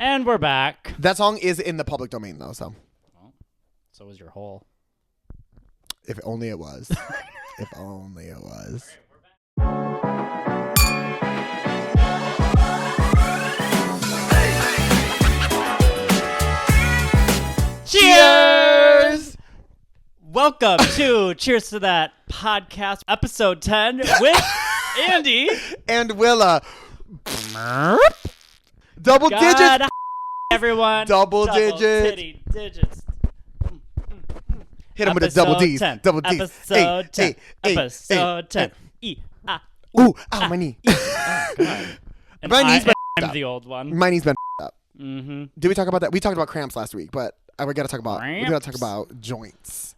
And we're back. That song is in the public domain, though, so. Well, so is your hole. If only it was. If only it was. Cheers! Welcome to Cheers to That podcast, episode 10 with Andy. And Willa. Double digits. God, everyone. Double digits. Titty digits. Hit him with a double D's. 10. Double D's. Episode 10. Hey, Episode 10. Ooh, ow, my knee. Oh, God. And My knee's been I'm the old one. My knee's been up. Mm-hmm. Did we talk about that? We talked about cramps last week, but we gotta talk Cramps. about joints.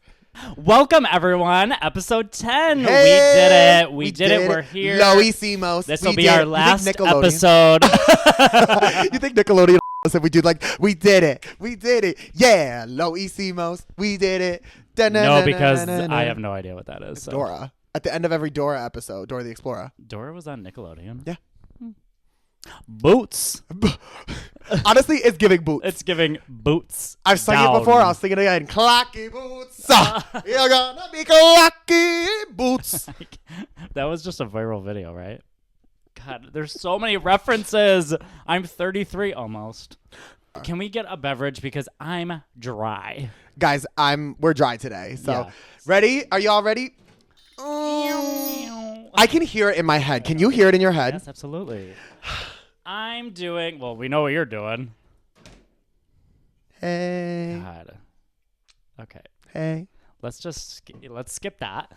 Welcome, everyone. Episode 10. Hey, we did it. We did it. We're here. Loisimos. This will be our last episode. You think Nickelodeon if we do we did it. We did it. Yeah. Loisimos. We did it. No, because I have no idea what that is. So. Dora. At the end of every Dora episode, Dora the Explorer. Dora was on Nickelodeon? Yeah. Boots. Honestly, it's giving boots. It's giving boots. I've sung down. it before. I'll sing it again. Clocky boots. You're gonna be clocky boots. That was just a viral video, right? God, there's so many references. I'm 33 almost. Can we get a beverage because I'm dry? Guys, we're dry today. So, Yeah. Ready? Are you all ready? I can hear it in my head. Can you hear it in your head? Yes, absolutely. I'm doing, well, we know what you're doing. Hey. God. Okay. Hey. Let's skip that.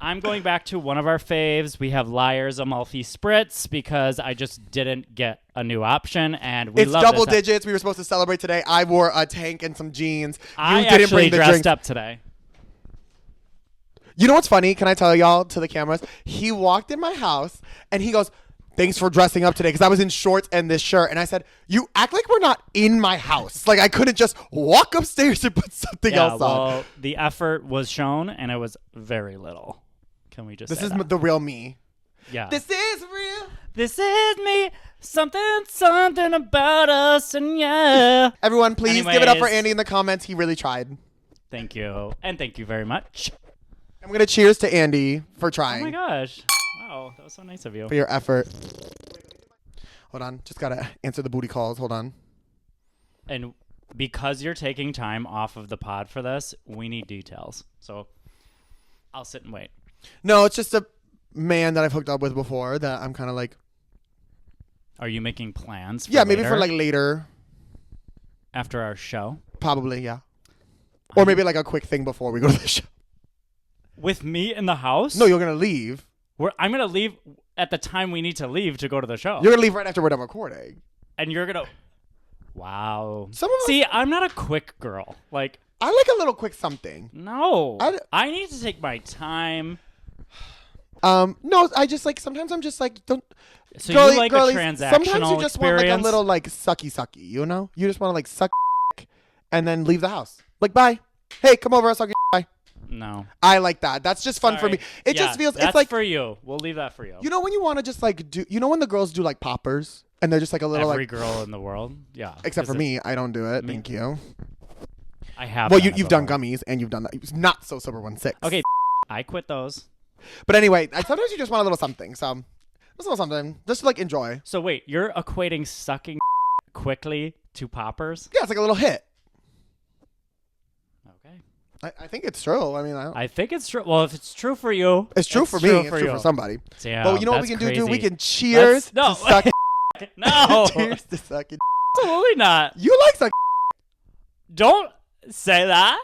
I'm going back to one of our faves. We have Liars Amalfi Spritz because I just didn't get a new option, and we It's love double this. digits. We were supposed to celebrate today. I wore a tank and some jeans. I didn't actually bring the dressed drinks. up today. You know what's funny? Can I tell y'all to the cameras? He walked in my house and he goes, "Thanks for dressing up today," because I was in shorts and this shirt. And I said, "You act like we're not in my house. Like I couldn't just walk upstairs and put something else on." Well, the effort was shown, and it was very little. Can we just This say is that? the real me. Yeah. This is real. This is me. Something about us, and yeah. Everyone, please give it up for Anyways. Andy in the comments. He really tried. Thank you. And thank you very much. I'm going to cheers to Andy for Oh trying. my gosh. Wow, that was so nice of you. For your effort. Hold on. Just got to answer the booty calls. Hold on. And because you're taking time off of the pod for this, we need details. So I'll sit and wait. No, it's just a man that I've hooked up with before that I'm kind of like. Are you making plans for Maybe for like later. after our show? Probably, yeah. Or maybe like a quick thing before we go to the show. With me in the house? No, you're going to leave. I'm going to leave at the time we need to leave to go to the show. You're going to leave right after we're done recording. And you're going to... Wow. Some of us- See, I'm not a quick girl. Like, I like a little quick something. no. I- I need to take my time. No, I just like, sometimes I'm just like, don't. So girly- you like girlies, a transactional sometimes you just experience? want like a little like sucky, you know? You just want to like suck and then leave the house. Like, bye. Hey, come over, I'll suck your bye. No. I like that. That's just fun for me. It just feels, that's it's like, for you. We'll leave that for you. you know when you want to just like do, you know when the girls do like poppers and they're just like a little Every like, girl in the world. Yeah. except for 'cause me, I don't do it. Me- Thank you. I have. Well, done it you've done before. gummies and you've done that. It's not so sober 1-6. Okay. I quit those. But anyway, sometimes you just want a little something. So just a little something, just to like enjoy. So wait, you're equating sucking quickly to poppers? Yeah, it's like a little hit. Okay. I think it's true. I mean, I think it's true. Well, if it's true for you, it's true for me. It's true you. for somebody. Damn, But you know what we that's can do? crazy. We can cheers No. to suck. No. Cheers to suck. Absolutely not. You like suck. Don't say that.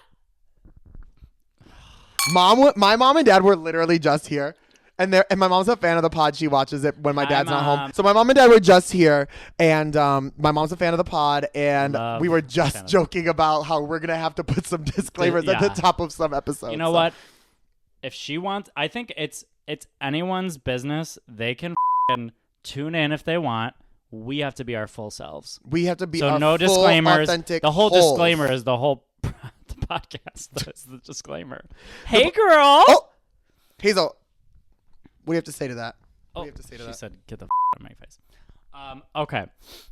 My mom and dad were literally just here. And my mom's a fan of the pod. She watches it when my Hi, dad's not Mom. home. So my mom and dad were just here, and my mom's a fan of the pod, and Love we were fan just of- joking about how we're gonna have to put some disclaimers at the Yeah. top of some episodes. You know what? If she wants, I think it's anyone's business. They can f***ing tune in if they want. We have to be our full selves. We have to be So our no full, disclaimers. authentic The whole wholes. disclaimer is the whole the podcast. That's the disclaimer. Hey, girl. Oh, Hazel, what do you have to say to that? What do you have to say to she that? said, "Get the out of my face." Okay,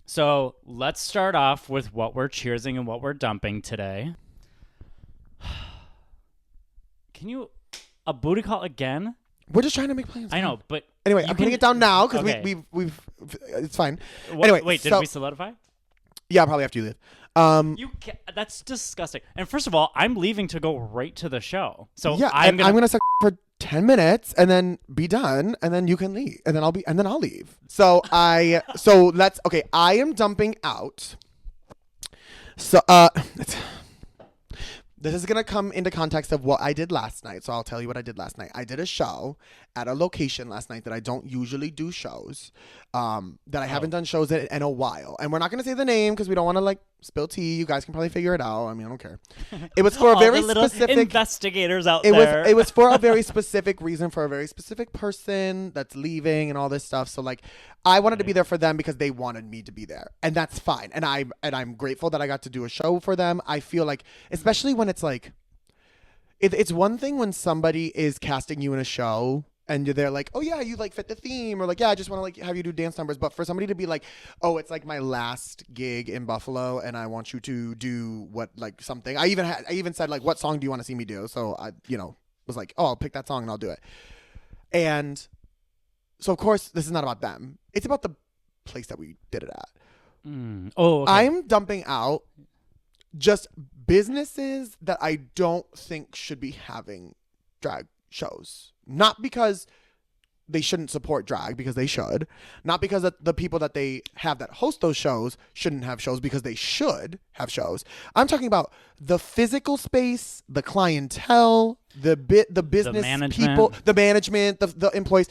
so let's start off with what we're cheersing and what we're dumping today. Can you a booty call again? We're just trying to make plans. I know, but Anyway, you I'm putting can- it down now because Okay. we've it's fine. What- Anyway, wait, did so- we solidify? Yeah, probably after you leave. That's disgusting. And first of all, I'm leaving to go right to the show. So yeah, I'm gonna suck for 10 minutes and then be done, and then you can leave, and then I'll leave. So I am dumping out. So this is gonna come into context of what I did last night. So I'll tell you what I did last night. I did a show at a location last night that I don't usually do shows. That I haven't done shows in a while, and we're not gonna say the name because we don't want to like spill tea. You guys can probably figure it out. I mean, I don't care. It was for a all very the little specific investigators out it there. was for a very specific reason, for a very specific person that's leaving and all this stuff. So like I wanted to be there for them because they wanted me to be there, and that's fine. And I'm grateful that I got to do a show for them. I feel like, especially when it's like it's one thing when somebody is casting you in a show and they're like, oh yeah, you like fit the theme, or like, yeah, I just want to like have you do dance numbers. But for somebody to be like, oh, it's like my last gig in Buffalo and I want you to do what, like something. I even said like, what song do you want to see me do? So I, was like, oh, I'll pick that song and I'll do it. And so of course this is not about them. It's about the place that we did it at. Oh, okay. I'm dumping out just businesses that I don't think should be having drag shows. Not because they shouldn't support drag, because they should. Not because the people that they have that host those shows shouldn't have shows, because they should have shows. I'm talking about the physical space, the clientele, the business management. people, the management, the employees.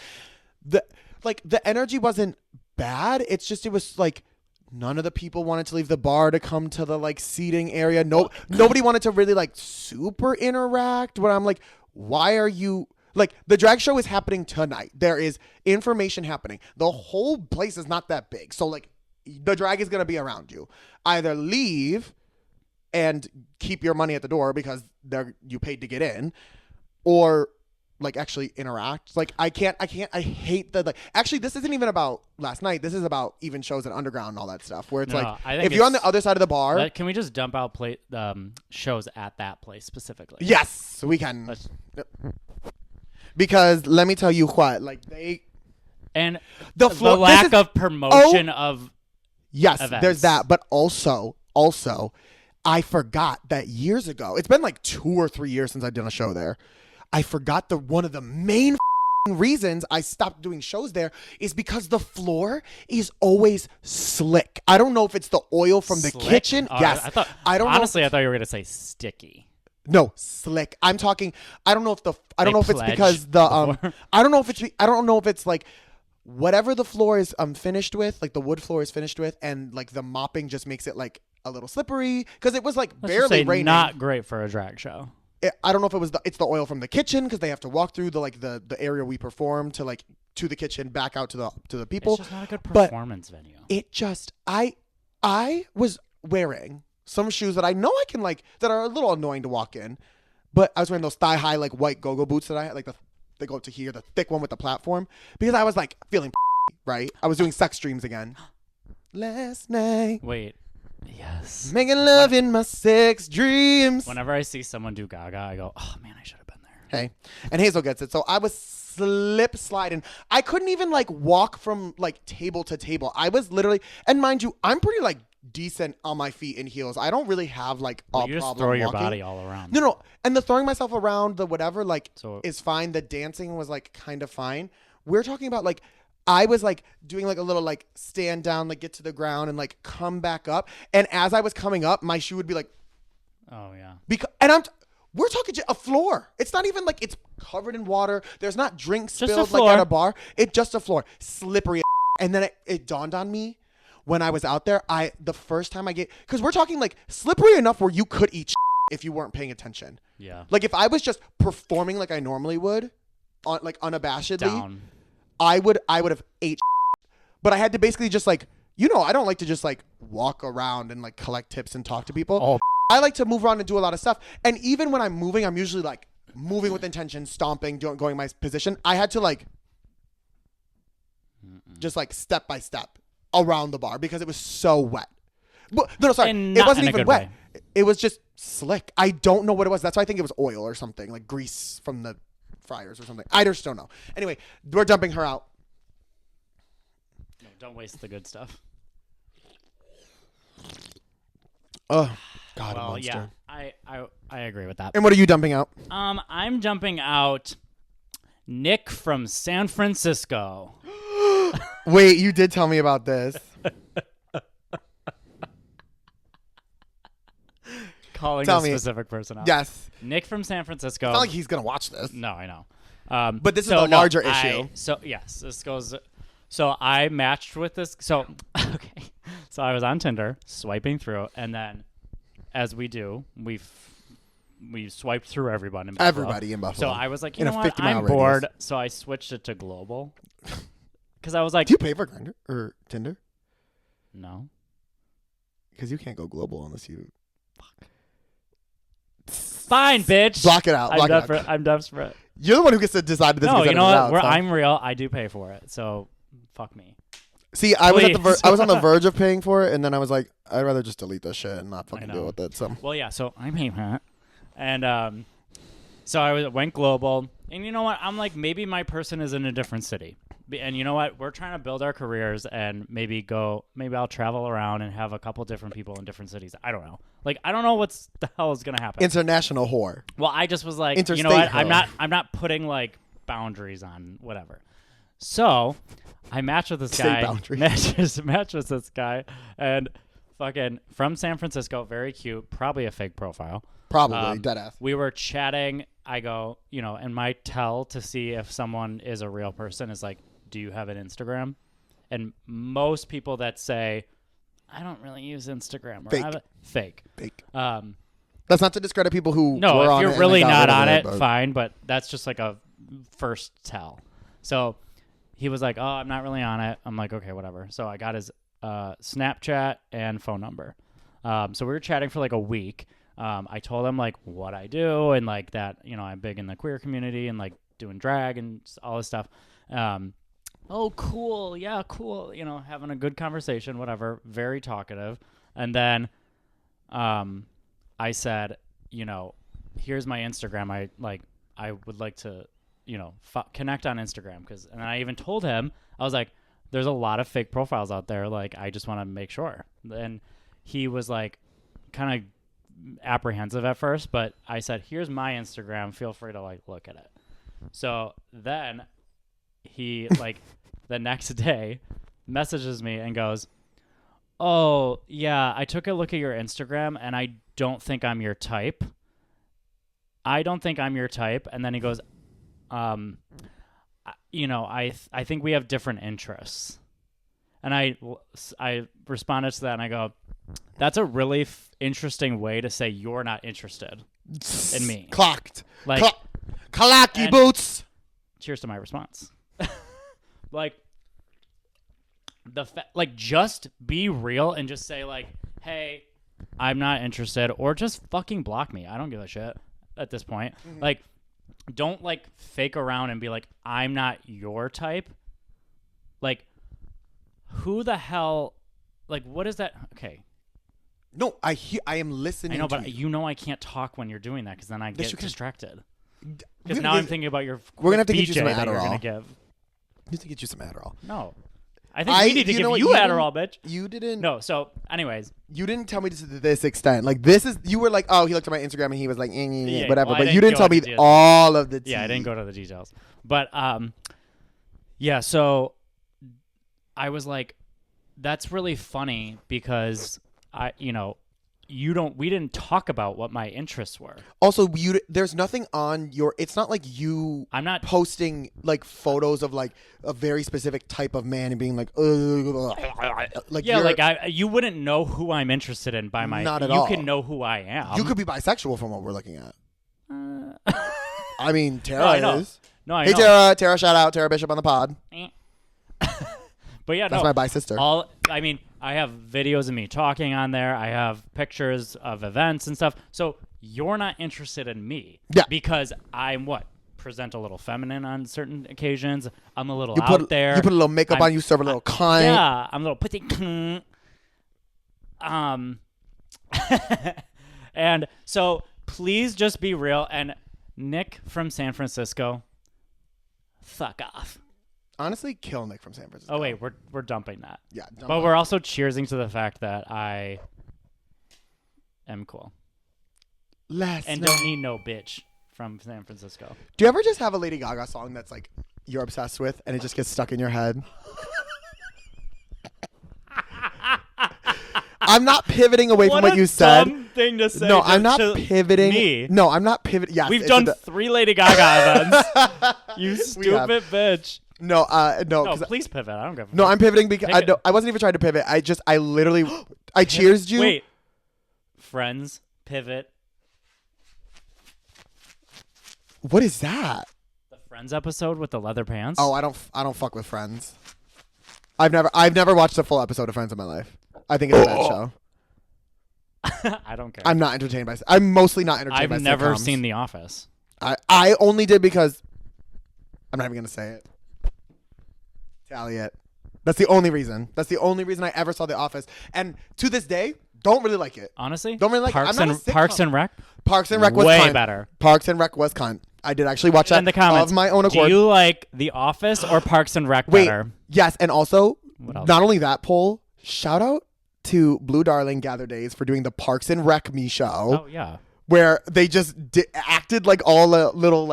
The energy wasn't bad. It's just, it was like, none of the people wanted to leave the bar to come to the like seating area. Nobody wanted to really like super interact. But I'm like, why are you like, the drag show is happening tonight. There is information happening. The whole place is not that big. So like the drag is going to be around you. Either leave and keep your money at the door because you paid to get in, or like actually interact. Like I hate the like, actually this isn't even about last night. This is about even shows at Underground and all that stuff where it's No, I think if you're on the other side of the bar. Can we just dump out shows at that place specifically? Yes, we can. Because let me tell you what, like And the lack of promotion of yes, events. There's that, but also I forgot that years ago. It's been like 2 or 3 years since I've done a show there. I forgot one of the main reasons I stopped doing shows there is because the floor is always slick. I don't know if it's the oil from the kitchen. Yes, I thought. I don't honestly, know. I thought you were gonna say sticky. No, slick. I'm talking. I don't know if it's because the before. I don't know if it's like whatever the floor is finished with, like the wood floor is finished with, and like the mopping just makes it like a little slippery because it was like Let's just barely say raining. not great for a drag show. I don't know if it's the oil from the kitchen because they have to walk through the area we perform to the kitchen, back out to the people. It's just not a good performance venue. It just I was wearing some shoes that I know I can like, that are a little annoying to walk in, but I was wearing those thigh high like white go-go boots that I had, like they go up to here, the thick one with the platform, because I was like feeling right. I was doing sex dreams again last night. Wait. Yes. Making love in my sex dreams. Whenever I see someone do Gaga, I go, oh man, I should have been there. Hey, and Hazel gets it. So I was slip sliding. I couldn't even like walk from like table to table. I was literally, and mind you, I'm pretty like decent on my feet in heels. I don't really have like a You just problem throw your walking. body all around. No. And the throwing myself around, the whatever, like So- is fine. The dancing was like kind of fine. We're talking about like, I was like doing like a little like stand down, like get to the ground and like come back up. And as I was coming up, my shoe would be like, Oh yeah. we're talking a floor. It's not even like it's covered in water. There's not drinks Just a spilled like floor. at a bar. It's just a floor, slippery. And then it dawned on me when I was out there. The first time because we're talking like slippery enough where you could eat if you weren't paying attention. Yeah. Like if I was just performing like I normally would, like unabashedly, Down. I would have ate. But I had to basically just like, I don't like to just like walk around and like collect tips and talk to people. Oh. I like to move around and do a lot of stuff. And even when I'm moving, I'm usually like moving with intention, stomping, going my position. I had to like just like step by step around the bar because it was so wet. But, no, sorry. And It not wasn't in a even good wet. way. It was just slick. I don't know what it was. That's why I think it was oil or something, like grease from the fryers or something. I just don't know. Anyway, we're dumping her out. No, don't waste the good stuff. Oh, God, Well, monster. yeah, I agree with that. And what are you dumping out? I'm jumping out Nick from San Francisco. Wait, you did tell me about this. Calling Tell a me. specific person out. Yes. Nick from San Francisco. It's not like he's going to watch this. No, I know. But this is the larger issue. So yes, this goes. So I matched with this. So okay. So I was on Tinder, swiping through, and then, as we do, we swiped through everybody in Buffalo. Everybody in Buffalo. So I was like, you In a know what? 50-mile I'm radius. bored. So I switched it to global. Because I was like, Do you pay for Grindr or Tinder? no. Because you can't go global unless you... Fine, bitch. Block it out. I'm Block it out. desperate. I'm desperate. You're the one who gets to decide this. No, gets you know edited what? out, Where so. I'm real, I do pay for it. So fuck me. See, I was Please. I was on the verge of paying for it, and then I was like, I'd rather just delete this shit and not fucking know. deal with it. So Well, yeah. So I'm paying for it, and so went global. And you know what? I'm like, maybe my person is in a different city. And you know what? We're trying to build our careers and maybe I'll travel around and have a couple different people in different cities. I don't know. Like, I don't know what's the hell is going to happen. international whore. Well, I just was like, you Interstate know what? hoe. I'm not putting like boundaries on whatever. So I match with this State guy. boundaries. Match with this guy, and fucking from San Francisco, very cute, probably a fake profile. Probably dead ass. We were chatting. I go, and my tell to see if someone is a real person is like, do you have an Instagram? And most people that say, I don't really use Instagram. Or Fake. I have fake. Fake. Um, That's not to discredit people who no, were if on you're it really and got not rid on of it, but- fine. But that's just like a first tell. So he was like, oh, I'm not really on it. I'm like, okay, whatever. So I got his Snapchat and phone number. So we were chatting for like a week. I told him like what I do and like that, I'm big in the queer community and like doing drag and all this stuff. Oh, cool. Yeah, cool. Having a good conversation, whatever. Very talkative. And then I said, here's my Instagram. I would like to, connect on Instagram. And I even told him, I was like, there's a lot of fake profiles out there. Like, I just want to make sure. And he was like kind of apprehensive at first, but I said, here's my Instagram. Feel free to like look at it. So then he like the next day messages me and goes, oh yeah, I took a look at your Instagram and I don't think I'm your type. And then he goes, I think we have different interests. And I responded to that and I go, that's a really interesting way to say you're not interested in me. Clocked. Like, Clocky and- boots. cheers to my response. Like, just be real and just say like, hey, I'm not interested, or just fucking block me. I don't give a shit at this point. Mm-hmm. Like, don't like fake around and be like, I'm not your type. Like, who the hell, like, what is that? Okay. No, I am listening. I know, to but you. I can't talk when you're doing that because then I Yes, get you can. distracted. We're Because gonna now I'm get- thinking about your We're gonna have to get BJ you some that you're gonna Adderall. give. I need to get you some Adderall. No. I think we need to you give know what, you you Adderall, bitch. You didn't. No, so anyways. You didn't tell me to this extent. Like this is. You were like, oh, he looked at my Instagram and he was like, Yeah, whatever. well, I but you didn't didn't go tell me into details. all of the tea. Yeah, I didn't go to the details. But yeah, so I was like, that's really funny because we didn't talk about what my interests were. Also, there's nothing on your. It's not like you. I'm not posting like photos of like a very specific type of man and being like, like Yeah, you're- like you wouldn't know who I'm interested in by my. Not at you all. can know who I am. you could be bisexual from what we're looking at. Uh, I mean, Tara No, I know. is. no, I Hey, know. Tara, shout out Tara Bishop on the pod. But yeah, That's no. my bi sister. I have videos of me talking on there. I have pictures of events and stuff. So you're not interested in me. Yeah. Because I'm what? present a little feminine on certain occasions. I'm a little You out there. You put a little makeup on. You serve a little cunt. Yeah, I'm a little petit cunt. And so please just be real. And Nick from San Francisco, fuck off. Honestly, kill Nick from San Francisco. Oh wait, we're dumping that. Yeah, but we're also cheersing to the fact that I am cool and don't need no bitch from San Francisco. Do you ever just have a Lady Gaga song that's like you're obsessed with and it just gets stuck in your head? I'm not pivoting away from what you said. Dumb thing to say. No, I'm not pivoting. Me. No, I'm not pivoting. Yes, we've done 3 Lady Gaga events. You stupid bitch. No, no. No, please pivot. I don't give a No, fuck. I'm pivoting because I wasn't even trying to pivot. I literally, I cheersed you. Wait. Friends, pivot. What is that? The Friends episode with the leather pants? Oh, I don't fuck with Friends. I've never watched a full episode of Friends in my life. I think it's a bad show. I don't care. I'm not entertained by. I'm mostly not entertained by I've never sitcoms. seen The Office. I only did because I'm not even gonna say it. Tally it. That's the only reason. That's the only reason I ever saw The Office, and to this day, don't really like it. Honestly, Don't really like Parks it. I'm not and Parks and Rec. Parks and Rec was way cunt. better. Parks and Rec was cunt. I did actually watch that In the comments, of my own accord. do you like The Office or Parks and Rec Wait, better? yes, and also What else? not only that poll. Shout out to Blue Darling Gather Days for doing the Parks and Rec Me show. Oh yeah. Where they just acted like all the little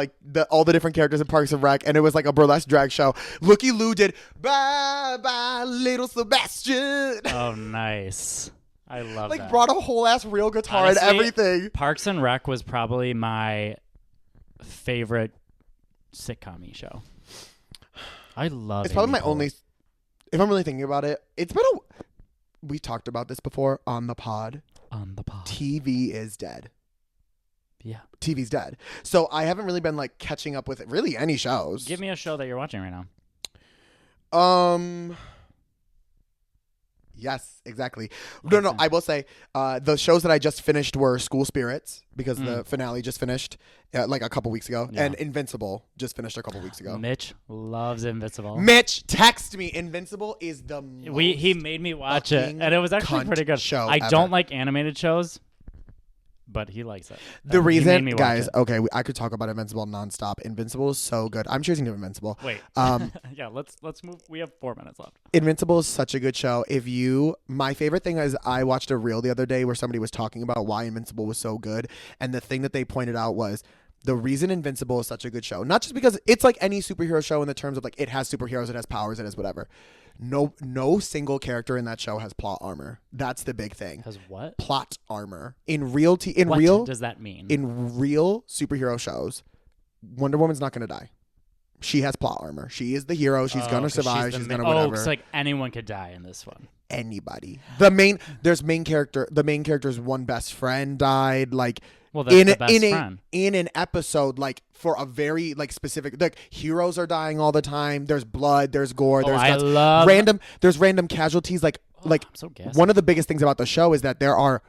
all the different characters in Parks and Rec, and it was like a burlesque drag show. Looky Lou did "Bye Bye Little Sebastian." Oh, nice. I love that. Brought a whole ass real guitar Honestly, and everything. Parks and Rec was probably my favorite sitcom show. I love. It's probably Amy my Poehler. only. If I'm really thinking about it, it's been a. We talked about this before on the pod. On the pod. TV is dead. Yeah. TV's dead. So I haven't really been catching up with really any shows. Give me a show that you're watching right now. Yes, exactly. No, I will say the shows that I just finished were School Spirits because the finale just finished like a couple weeks ago, and Invincible just finished a couple weeks ago. Mitch loves Invincible. Mitch, text me. Invincible is the most He made me watch it, and it was actually pretty good. Show I ever. don't like animated shows, but he likes it. The He reason, made me watch guys, it. okay, I could talk about Invincible nonstop. Invincible is so good. I'm choosing to Invincible. Wait. Yeah, let's move. We have 4 minutes left. Invincible is such a good show. My favorite thing is I watched a reel the other day where somebody was talking about why Invincible was so good, and the thing that they pointed out was the reason Invincible is such a good show, not just because it's like any superhero show in the terms of it has superheroes, it has powers, it has whatever. No single character in that show has plot armor. That's the big thing. Has what? Plot armor in What real does that mean? in real superhero shows, Wonder Woman's not going to die. She has plot armor. She is the hero. She's going to survive. She's going to whatever. Oh, it's like anyone could die in this one. Anybody. There's main character. The main character's one best friend died. Well, that's the best friend. In an episode, for a very specific, heroes are dying all the time. There's blood. There's gore. There's there's random casualties. I'm so gassed. One of the biggest things about the show is that there are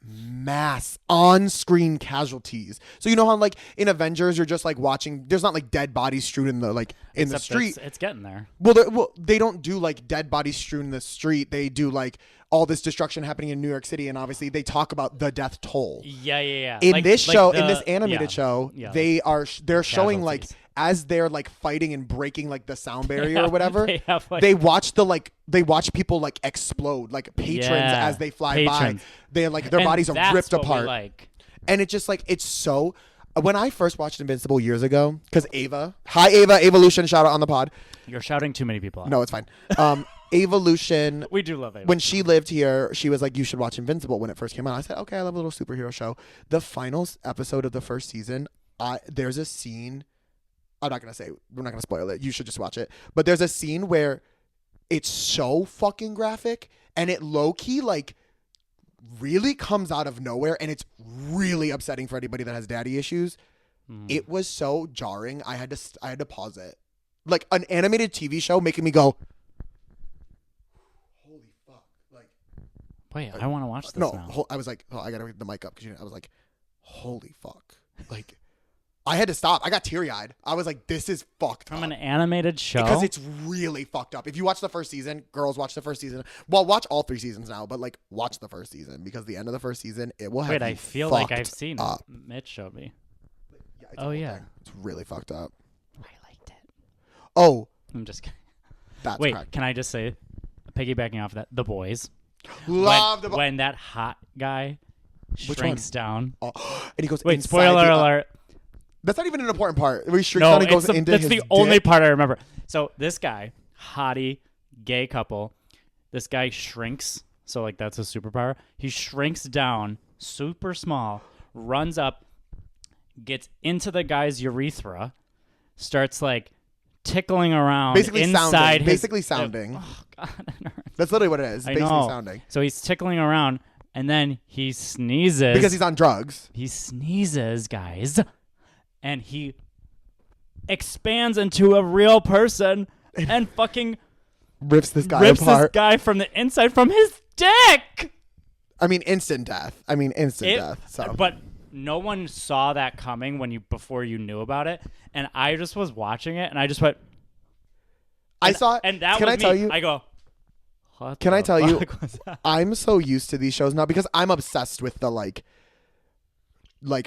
mass on-screen casualties. So you know how in Avengers you're just watching. There's not dead bodies strewn in the in the street. It's getting there. Well, they don't do dead bodies strewn in the street. They do all this destruction happening in New York City, and obviously they talk about the death toll. Yeah. In this show, in this animated show, they're showing casualties. As they're fighting and breaking the sound barrier or whatever. They watch people explode patrons as they fly by. They their bodies are ripped apart. And it's just it's so. When I first watched Invincible years ago, because Ava, hi Ava, Evolution, shout out on the pod. You're shouting too many people out. No, it's fine. Evolution. We do love Ava. When she lived here, she was like, you should watch Invincible when it first came out. I said, okay, I love a little superhero show. The final episode of the first season, there's a scene. I'm not going to say, we're not going to spoil it. You should just watch it. But there's a scene where it's so fucking graphic and it low-key really comes out of nowhere, and it's really upsetting for anybody that has daddy issues. It was so jarring. I had to pause it. An animated TV show making me go, holy fuck. Wait, I want to watch this now. I was I got to get the mic up because I was holy fuck. I had to stop. I got teary-eyed. I was like, this is fucked From up. an animated show? Because it's really fucked up. If you watch the first season, girls watch the first season. Well, watch all 3 seasons now, but like watch the first season because the end of the first season, it will have Wait, you I feel like I've fucked seen up. it. Mitch showed me. Yeah, it's a Oh, whole yeah. thing. It's really fucked up. I liked it. Oh, I'm just kidding. that's Wait, correct. can I just say, piggybacking off that, The Boys. Love when that hot guy shrinks down. Oh, and he goes. Wait, inside spoiler the, alert. That's not even an important part. Where he shrinks No, down and goes into that's his the only dick. part I remember. So this guy, hottie, gay couple, this guy shrinks. So like that's a superpower. He shrinks down, super small, runs up, gets into the guy's urethra, starts like tickling around Basically inside sounding. his, Basically sounding. oh God, it hurts. That's literally what it is. I Basically know. sounding. So he's tickling around, and then he sneezes Because he's on drugs. He sneezes, guys, and he expands into a real person and fucking Rips this guy rips apart. this guy from the inside from his dick. I mean, instant death. Death. So. But no one saw that coming before you knew about it, and I just was watching it, and I just went. I saw it. And that Can was I tell me. you? I go. What Can the I tell you? fuck was that? I'm so used to these shows now because I'm obsessed with the like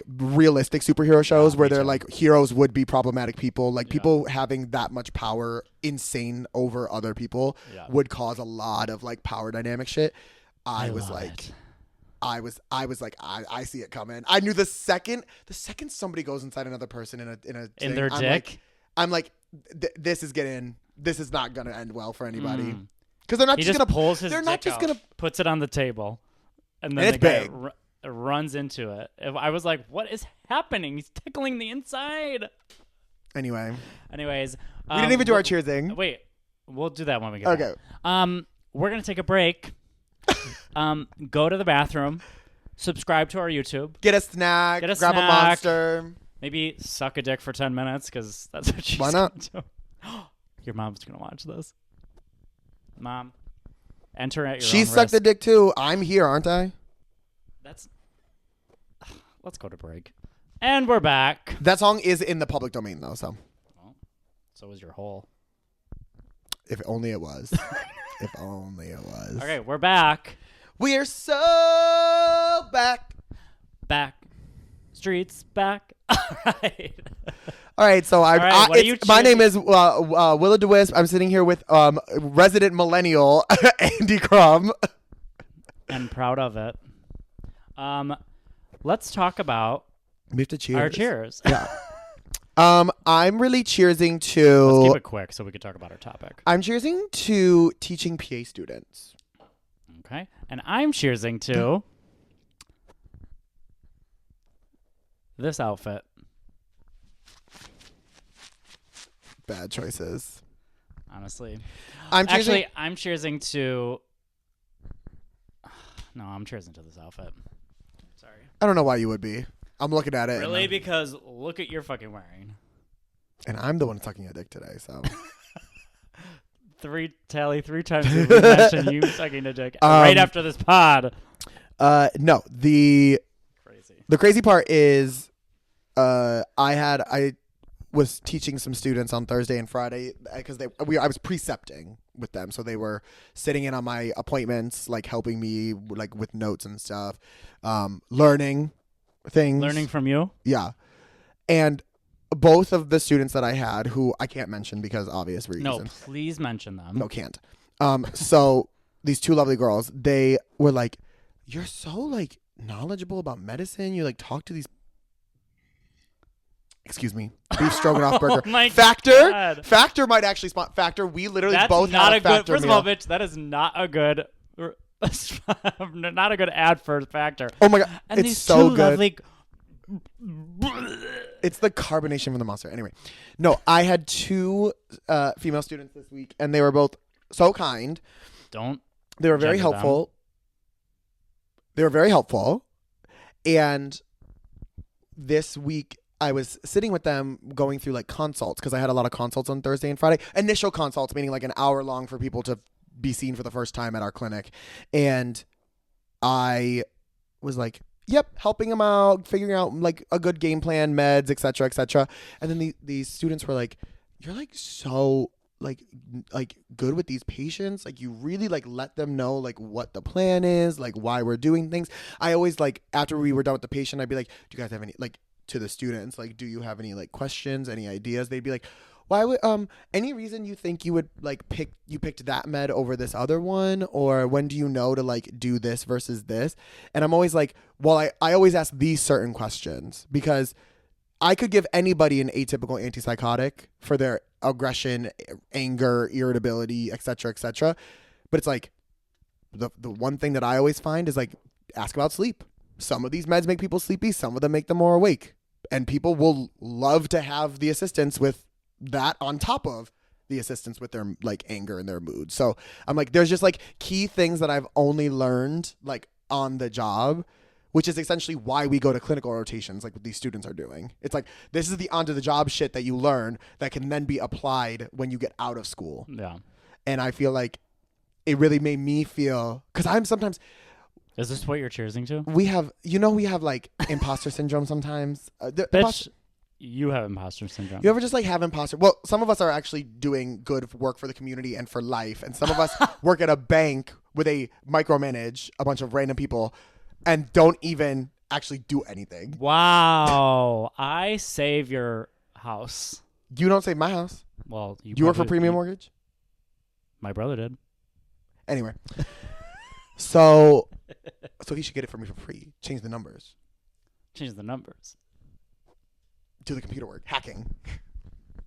realistic superhero shows where me they're too. like heroes would be problematic people, like Yeah. people having that much power, insane over other people, Yeah. would cause a lot of like power dynamic shit. I was love like, it. I was like, I see it coming. I knew the second somebody goes inside another person in a In thing, their dick. I'm like, this is not gonna end well for anybody. Mm. Because they're not He just just gonna pulls his they're not dick just out, gonna puts it on the table, and then And the it's guy big. runs into it. I was like, "What is happening? He's tickling the inside." anyway. Anyways, We didn't even do our cheersing. Wait, we'll do that when we get Okay. back. We're gonna take a break. Go to the bathroom. Subscribe to our YouTube. Get a snack. Get a grab snack. a monster. Maybe suck a dick for 10 minutes because that's what she's Why not? gonna do. Your mom's gonna watch this. Mom, enter at your She own sucked the risk. dick too. I'm here, aren't I? That's. Let's go to break, and we're back. That song is in the public domain though, so So is your hole. if only it was. If only it was. Okay, we're back. We're so back. Back. Streets back. All right. All right, so right, what are you my name choosing? is Willa DeWisp. I'm sitting here with resident millennial Andy Crum. And proud of it. Let's talk about We have to cheers. our cheers. Yeah. I'm really cheersing Let's to. keep it quick so we can talk about our topic. I'm cheersing to teaching PA students. Okay. And I'm cheersing to this outfit. Bad choices. Honestly. I'm cheersing. Actually, I'm cheersing to. No, I'm cheersing to this outfit. Sorry. I don't know why you would be. I'm looking at it. Really? Because look at your fucking wearing. And I'm the one sucking a dick today, so. Three times we mentioned you sucking a dick right after this pod. No, the Crazy. crazy part is, I was teaching some students on Thursday and Friday because I was precepting with them, so they were sitting in on my appointments, like helping me like with notes and stuff, learning things. Learning from you? Yeah, and both of the students that I had, who I can't mention because obvious reasons. No, please mention them. No, can't. So these two lovely girls, they were like, "You're so like knowledgeable about medicine. You like talk to these." Excuse me, beef stroganoff burger. Oh my Factor. God. Factor might actually spot Factor. We literally That's both not had a a good. Factor First meal. of all, bitch, that is not a good. Not a good ad for Factor. Oh my god, And it's these so two good. lovely. It's the carbonation from the monster. Anyway, no, I had two female students this week, and they were both so kind. Don't. They were very Gender them. helpful. They were very helpful. And this week, I was sitting with them going through like consults because I had a lot of consults on Thursday and Friday. Initial consults, meaning like an hour long for people to be seen for the first time at our clinic. And I was like, Yep, helping them out, figuring out like a good game plan, meds, etc., etc. And then these students were like, "You're like so like good with these patients. Like you really like let them know like what the plan is, like why we're doing things." I always like after we were done with the patient, I'd be like, "Do you guys have any like to the students like do you have any like questions, any ideas?" They'd be like, "Why would any reason you think you would like picked that med over this other one, or when do you know to like do this versus this?" And I'm always like, well, I always ask these certain questions because I could give anybody an atypical antipsychotic for their aggression, anger, irritability, etc., etc. But it's like the one thing that I always find is like ask about sleep. Some of these meds make people sleepy, some of them make them more awake, and people will love to have the assistance with that on top of the assistance with their like anger and their mood. So I'm like, there's just like key things that I've only learned like on the job, which is essentially why we go to clinical rotations like what these students are doing. It's like, this is the onto the job shit that you learn that can then be applied when you get out of school. Yeah. And I feel like it really made me feel, because I'm sometimes, Is this what you're cheersing to? we have like imposter syndrome sometimes. Bitch, you have imposter syndrome. You ever just like have imposter? Well, some of us are actually doing good work for the community and for life, and some of us work at a bank where they micromanage a bunch of random people and don't even actually do anything. Wow. I save your house. You don't save my house. Well, You work for Premium Mortgage? My brother did. Anyway. So he should get it for me for free. Change the numbers. Change the numbers. Do the computer work. Hacking.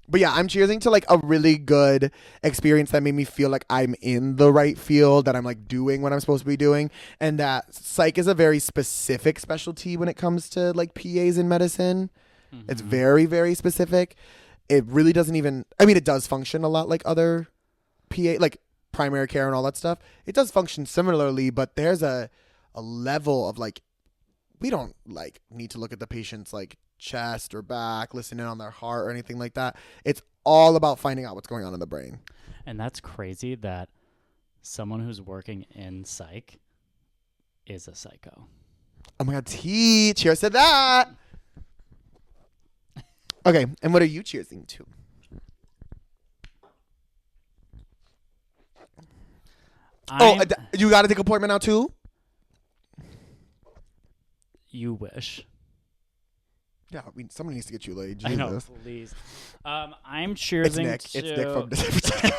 But yeah, I'm cheersing to like a really good experience that made me feel like I'm in the right field, that I'm like doing what I'm supposed to be doing, and that psych is a very specific specialty when it comes to like PAs in medicine. Mm-hmm. It's very, very specific. It really doesn't even, I mean, it does function a lot like other PA, like primary care and all that stuff. It does function similarly, but there's a level of like, we don't like need to look at the patient's like chest or back, listen in on their heart or anything like that. It's all about finding out what's going on in the brain. And that's crazy that someone who's working in psych is a psycho. Oh my God, cheers to that. Okay, and what are you cheersing to? You got to take appointment now too? You wish. Yeah, I mean, somebody needs to get you laid. Jesus. I know, please. I'm cheersing It's Nick from San Francisco.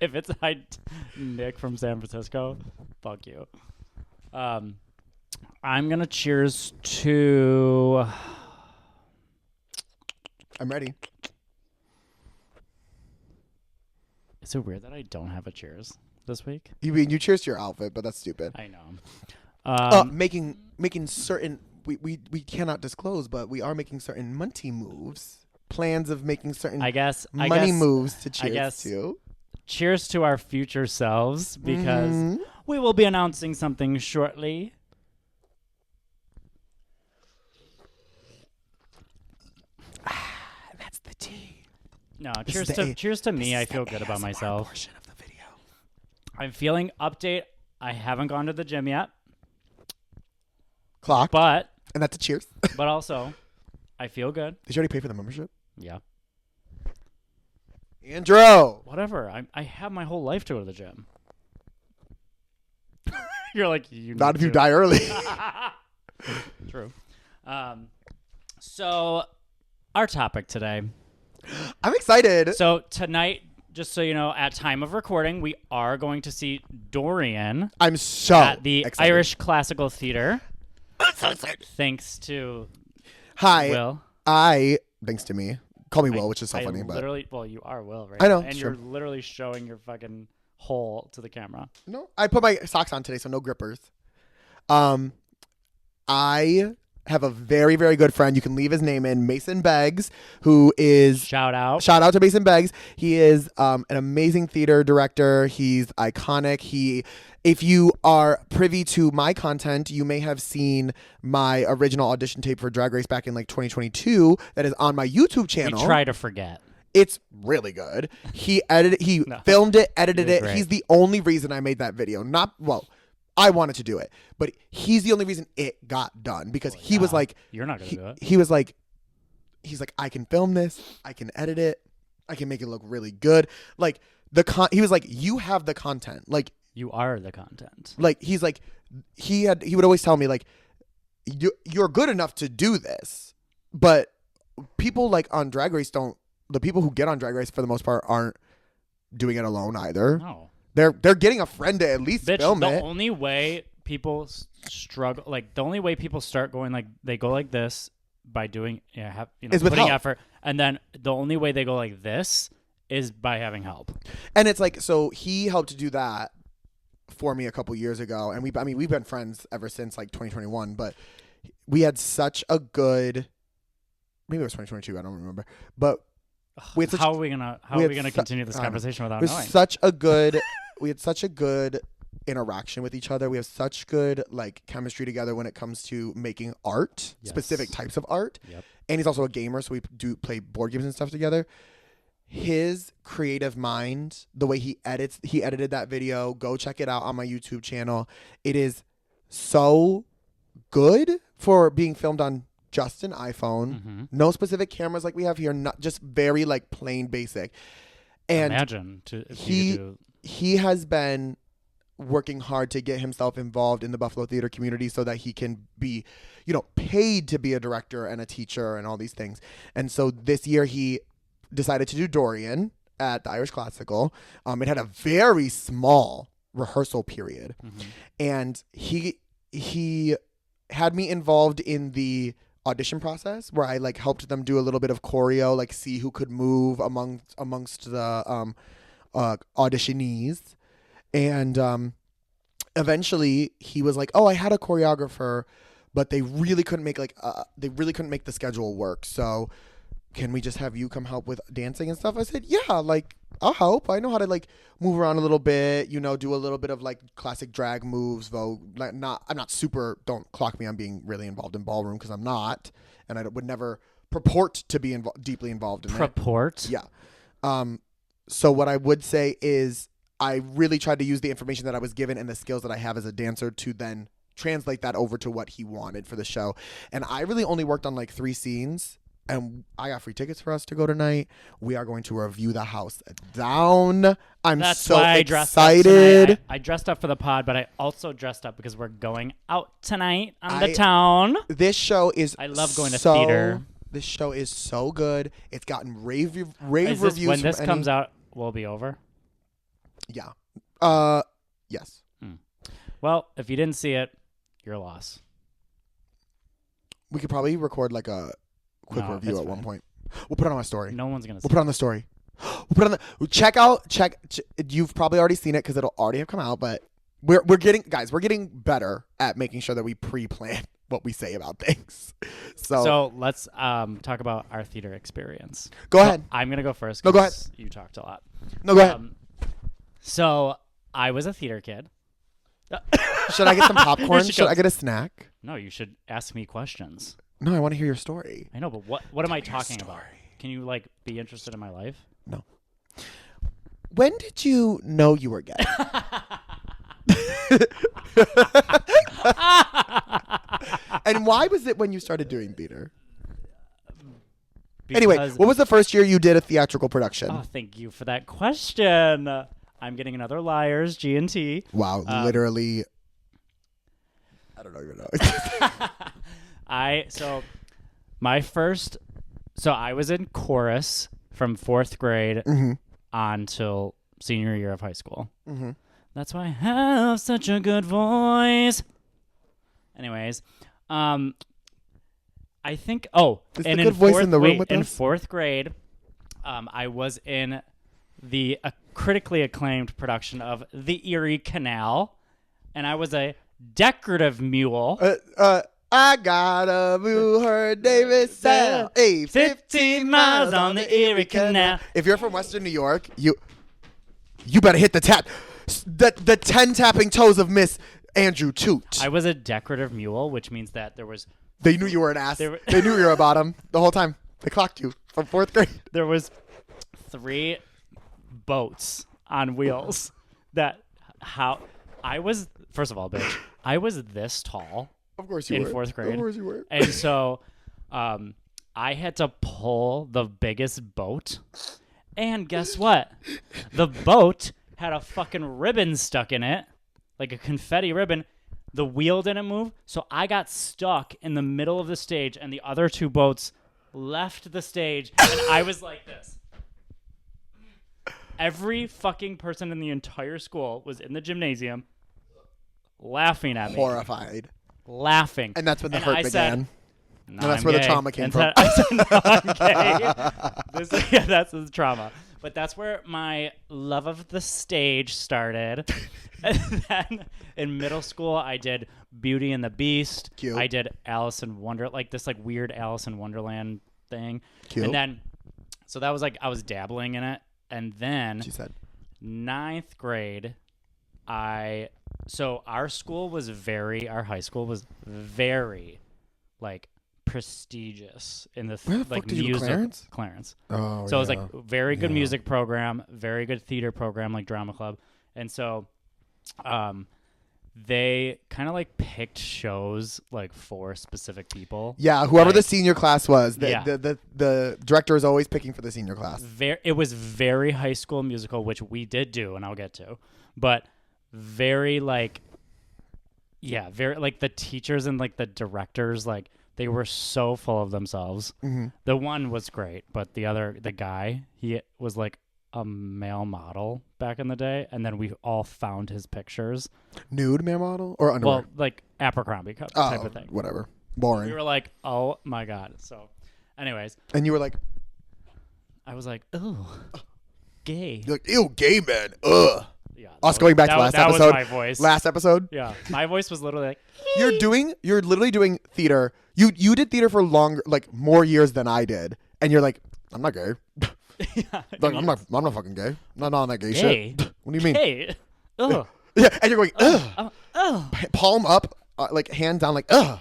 If it's Nick from San Francisco, fuck you. I'm going to cheers to... I'm ready. Is it weird that I don't have a cheers this week? You mean you cheers to your outfit, but that's stupid. I know. Making certain... We cannot disclose, but we are making certain money moves. Plans of making certain money moves to cheers to. Cheers to our future selves, because we will be announcing something shortly. That's the tea. No, cheers to me. I feel good about myself. Portion of the video. I'm feeling update. I haven't gone to the gym yet. Clock. But... And that's a cheers. But also, I feel good. Did you already pay for the membership? Yeah. Andrew. Whatever. I have my whole life to go to the gym. You're like, not if you die early. True. So, our topic today. I'm excited. So, tonight, just so you know, at time of recording, we are going to see Dorian. I'm so at the excited. Irish Classical Theater. I'm so excited. Thanks to Will. Thanks to me. Call me Will, which is so funny. Well, you are Will, right? I know. And you're literally showing your fucking hole to the camera. No, I put my socks on today, so no grippers. I have a very, very good friend. You can leave his name in, Mason Beggs, who is... Shout out to Mason Beggs. He is an amazing theater director. He's iconic. If you are privy to my content, you may have seen my original audition tape for Drag Race back in like 2022 that is on my YouTube channel. We try to forget. It's really good. He filmed it, edited it. Great. He's the only reason I made that video. I wanted to do it, but he's the only reason it got done because he was like, you're not going to do it. He was like, he's like, I can film this. I can edit it. I can make it look really good. Like he was like, you have the content. Like you are the content. Like he's like, he would always tell me like, you're good enough to do this, but people like on Drag Race the people who get on Drag Race for the most part aren't doing it alone either. No. They're getting a friend to at least film it. The only way people struggle, like the only way people start going like they go like this by doing is with putting help. Effort, and then the only way they go like this is by having help. And it's like, so he helped to do that for me a couple years ago, and we've been friends ever since like 2021. But we had such a good, maybe it was 2022, I don't remember, but. How are we gonna continue this conversation without knowing? We had such a good interaction with each other. We have such good like chemistry together when it comes to making art, specific types of art. Yep. And he's also a gamer, so we do play board games and stuff together. His creative mind, the way he edited that video. Go check it out on my YouTube channel. It is so good for being filmed on just an iPhone, no specific cameras like we have here, not just very like plain basic. And he has been working hard to get himself involved in the Buffalo theater community so that he can be, paid to be a director and a teacher and all these things. And so this year he decided to do Dorian at the Irish Classical. It had a very small rehearsal period, and he had me involved in the audition process where I like helped them do a little bit of choreo, like see who could move amongst the auditionees. And eventually he was like, oh, I had a choreographer, but they really couldn't make the schedule work. So can we just have you come help with dancing and stuff? I said, yeah, like I'll help. I know how to like move around a little bit, do a little bit of like classic drag moves, though. Like I'm not super, don't clock me on being really involved in ballroom because I'm not. And I would never purport to be deeply involved in Purport? It. Yeah. So what I would say is I really tried to use the information that I was given and the skills that I have as a dancer to then translate that over to what he wanted for the show. And I really only worked on like 3 scenes. And I got free tickets for us to go tonight. We are going to review the house down. That's so why excited. I dressed up for the pod, but I also dressed up because we're going out tonight on the town. This show is I love going to theater. This show is so good. It's gotten rave reviews. When this comes out, will it be over? Yeah. Yes. Well, if you didn't see it, you're a loss. We could probably record like a quick review at one point. We'll put it on my story. No one's gonna see We'll put it on the story. We'll put it on check. You've probably already seen it because it'll already have come out, but we're getting better at making sure that we pre-plan what we say about things. So let's talk about our theater experience. Go ahead. I'm gonna go first. No, go ahead. You talked a lot. No, go ahead. So I was a theater kid. Should I get some popcorn? Should I get a snack? No, you should ask me questions. No, I want to hear your story. I know, but what am I talking about? Can you like be interested in my life? No. When did you know you were gay? And why was it when you started doing theater? Anyway, what was the first year you did a theatrical production? Oh, thank you for that question. I'm getting another Liars, G&T. Wow, literally. I don't even know. I was in chorus from 4th grade on till senior year of high school. That's why I have such a good voice. Anyways, I think. Oh, is and the good voice in the room with us? In 4th grade, I was in the critically acclaimed production of The Erie Canal, and I was a decorative mule. I got a mule, her Davis Sal. Hey, 15 miles on the Erie Canal. If you're from Western New York, you better hit the 10 tapping toes of Miss Andrew Toot. I was a decorative mule, which means that there was. They knew you were an ass. They knew you were a bottom the whole time. They clocked you from 4th grade. There was 3 boats on wheels. I was first of all, bitch, I was this tall Of course you in were. 4th grade. Of course you were. And so I had to pull the biggest boat. And guess what? The boat had a fucking ribbon stuck in it, like a confetti ribbon. The wheel didn't move, so I got stuck in the middle of the stage, and the other 2 boats left the stage, and I was like this. Every fucking person in the entire school was in the gymnasium laughing at me. Horrified. Laughing. And that's when the And hurt I began. said, And that's where the trauma came from. I said, no, I'm gay. That's the trauma. But that's where my love of the stage started. And then in middle school, I did Beauty and the Beast. Cute. I did Alice in Wonder, like this like weird Alice in Wonderland thing. Cute. And then, so that was like, I was dabbling in it. And then She said. 9th grade, so our school was our high school was very like prestigious in the Where the like fuck did you go, music. Clarence? Clarence. Oh, So it was yeah. like very good Yeah. music program, very good theater program, like drama club. And so they kind of like picked shows like for specific people. Yeah, whoever Like, the senior class was, Yeah. the director is always picking for the senior class. It was very High School Musical, which we did do, and I'll get to. But very like, yeah, very like the teachers and like the directors, like they were so full of themselves. Mm-hmm. The one was great, but the guy, he was like a male model back in the day, and then we all found his pictures. Nude male model or underwear? Well, like Abercrombie type of thing. Whatever. Boring. We were like, oh my god. So, anyways, And you were like, I was like, oh, gay. you're like, ew, gay man. Ugh. Yeah. Us going back to last that episode. was my voice. Last episode. Yeah, my voice was literally like, You're literally doing theater. You did theater for longer, like more years than I did, and you're like, I'm not gay. yeah, Like, I'm not fucking gay. I'm not on that gay, Gay? shit. What do you mean? Hey, ugh, Yeah, and you're going, ugh. ugh. Palm up, like hand down, like, ugh.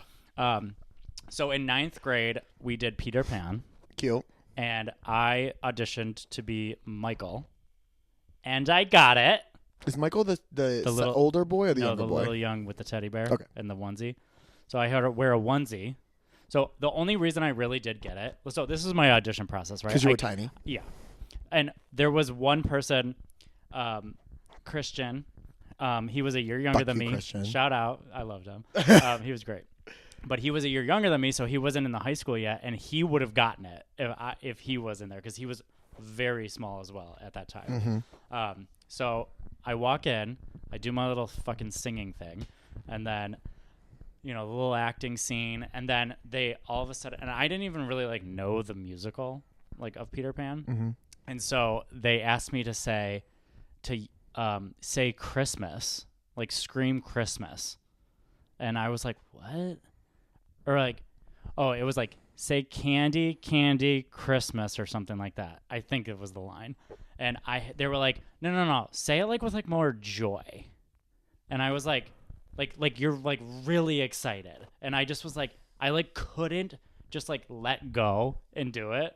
So in 9th grade, we did Peter Pan, Cute. and I auditioned to be Michael, and I got it. Is Michael the little- older boy or the No, younger the boy? little young with the teddy bear Okay. and the onesie. So I had to wear a onesie. So the only reason I really did get it, so this is my audition process, right? Because you I- were tiny. Yeah. And there was one person, Christian. He was a year younger Fuck than you, me. Christian. Shout out. I loved him. He was great. But he was a year younger than me, so he wasn't in the high school yet, and he would have gotten it if he was in there, because he was very small as well at that time. So I walk in, I do my little fucking singing thing, and then, the little acting scene, and then they all of a sudden, and I didn't even really like know the musical like of Peter Pan, and so they asked me to say Christmas, like scream Christmas, and I was like, what? Or like, oh, it was like say candy, candy, Christmas or something like that. I think it was the line, and they were like, no, say it like with like more joy, and I was like you're like really excited, and I just was like, I like couldn't just like let go and do it,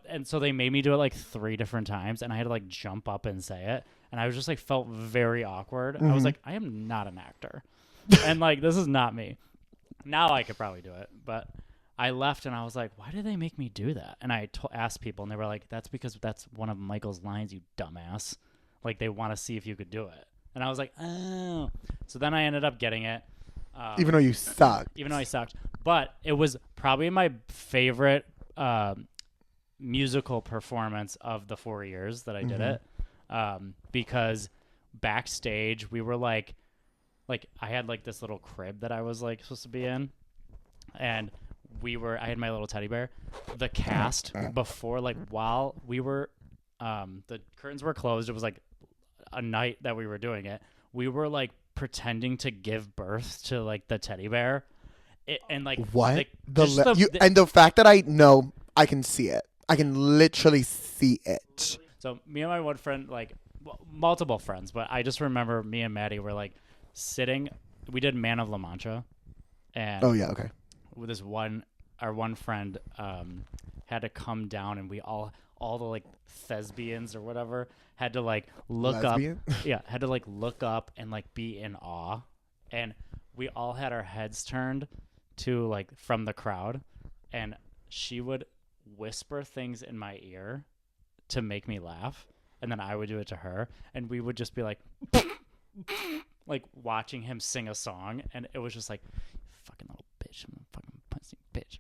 and so they made me do it like 3 different times, and I had to like jump up and say it, and I was just like felt very awkward. I was like, I am not an actor, and like this is not me. Now I could probably do it, but I left and I was like, why did they make me do that? And I asked people, and they were like, that's because that's one of Michael's lines, you dumbass. Like they want to see if you could do it. And I was like, oh. So then I ended up getting it. Even though you suck. Even though I sucked. But it was probably my favorite musical performance of the 4 years that I did it. Because backstage we were like I had like this little crib that I was like supposed to be in. And I had my little teddy bear. The cast before, like while we were, the curtains were closed. It was like a night that we were doing it. We were like pretending to give birth to like the teddy bear. And like What? like, And the fact that I know, I can see it. I can literally see it. So me and my one friend, like multiple friends, but I just remember me and Maddie were like sitting. We did Man of La Mancha, and Oh, yeah, okay. with our one friend had to come down, and we all all the like thespians or whatever had to like look Lesbian? up. Yeah, had to like look up and like be in awe, and we all had our heads turned to like from the crowd, and she would whisper things in my ear to make me laugh, and then I would do it to her, and we would just be like like watching him sing a song, and it was just like, fucking little bitch, I'm a fucking pussy bitch.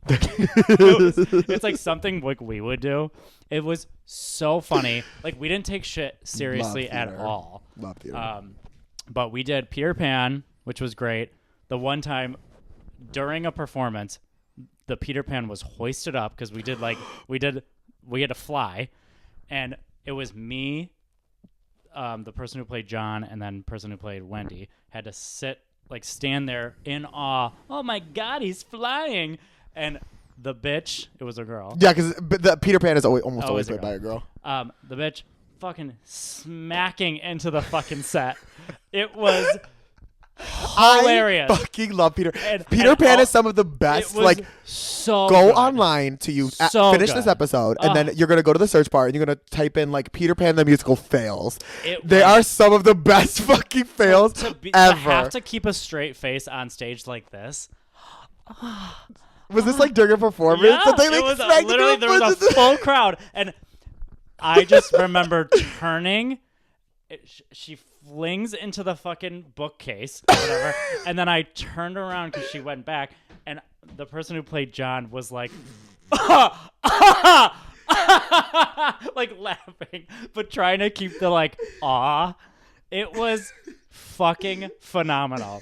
It's like something like we would do. It was so funny. Like we didn't take shit seriously at all. Love theater. But we did Peter Pan, which was great. The one time during a performance, the Peter Pan was hoisted up because we had to fly, and it was me, the person who played John, and then person who played Wendy had to stand there in awe. Oh my God, he's flying! And the bitch, it was a girl. Yeah, because the Peter Pan is almost always played by a girl. The bitch fucking smacking into the fucking set. It was hilarious. I fucking love Peter. Peter Pan is some of the best. Like, so go good. online to So finish good. this episode, and then you're gonna go to the search bar and you're gonna type in like Peter Pan the musical fails. They are some of the best fucking fails ever. To have to keep a straight face on stage like this. Was this like during a performance? Yeah, That they, like, it was smacked literally the there was a full crowd, and I just remember turning. She flings into the fucking bookcase, or whatever, and then I turned around because she went back, and the person who played John was like, like laughing, but trying to keep the like awe. It was fucking phenomenal.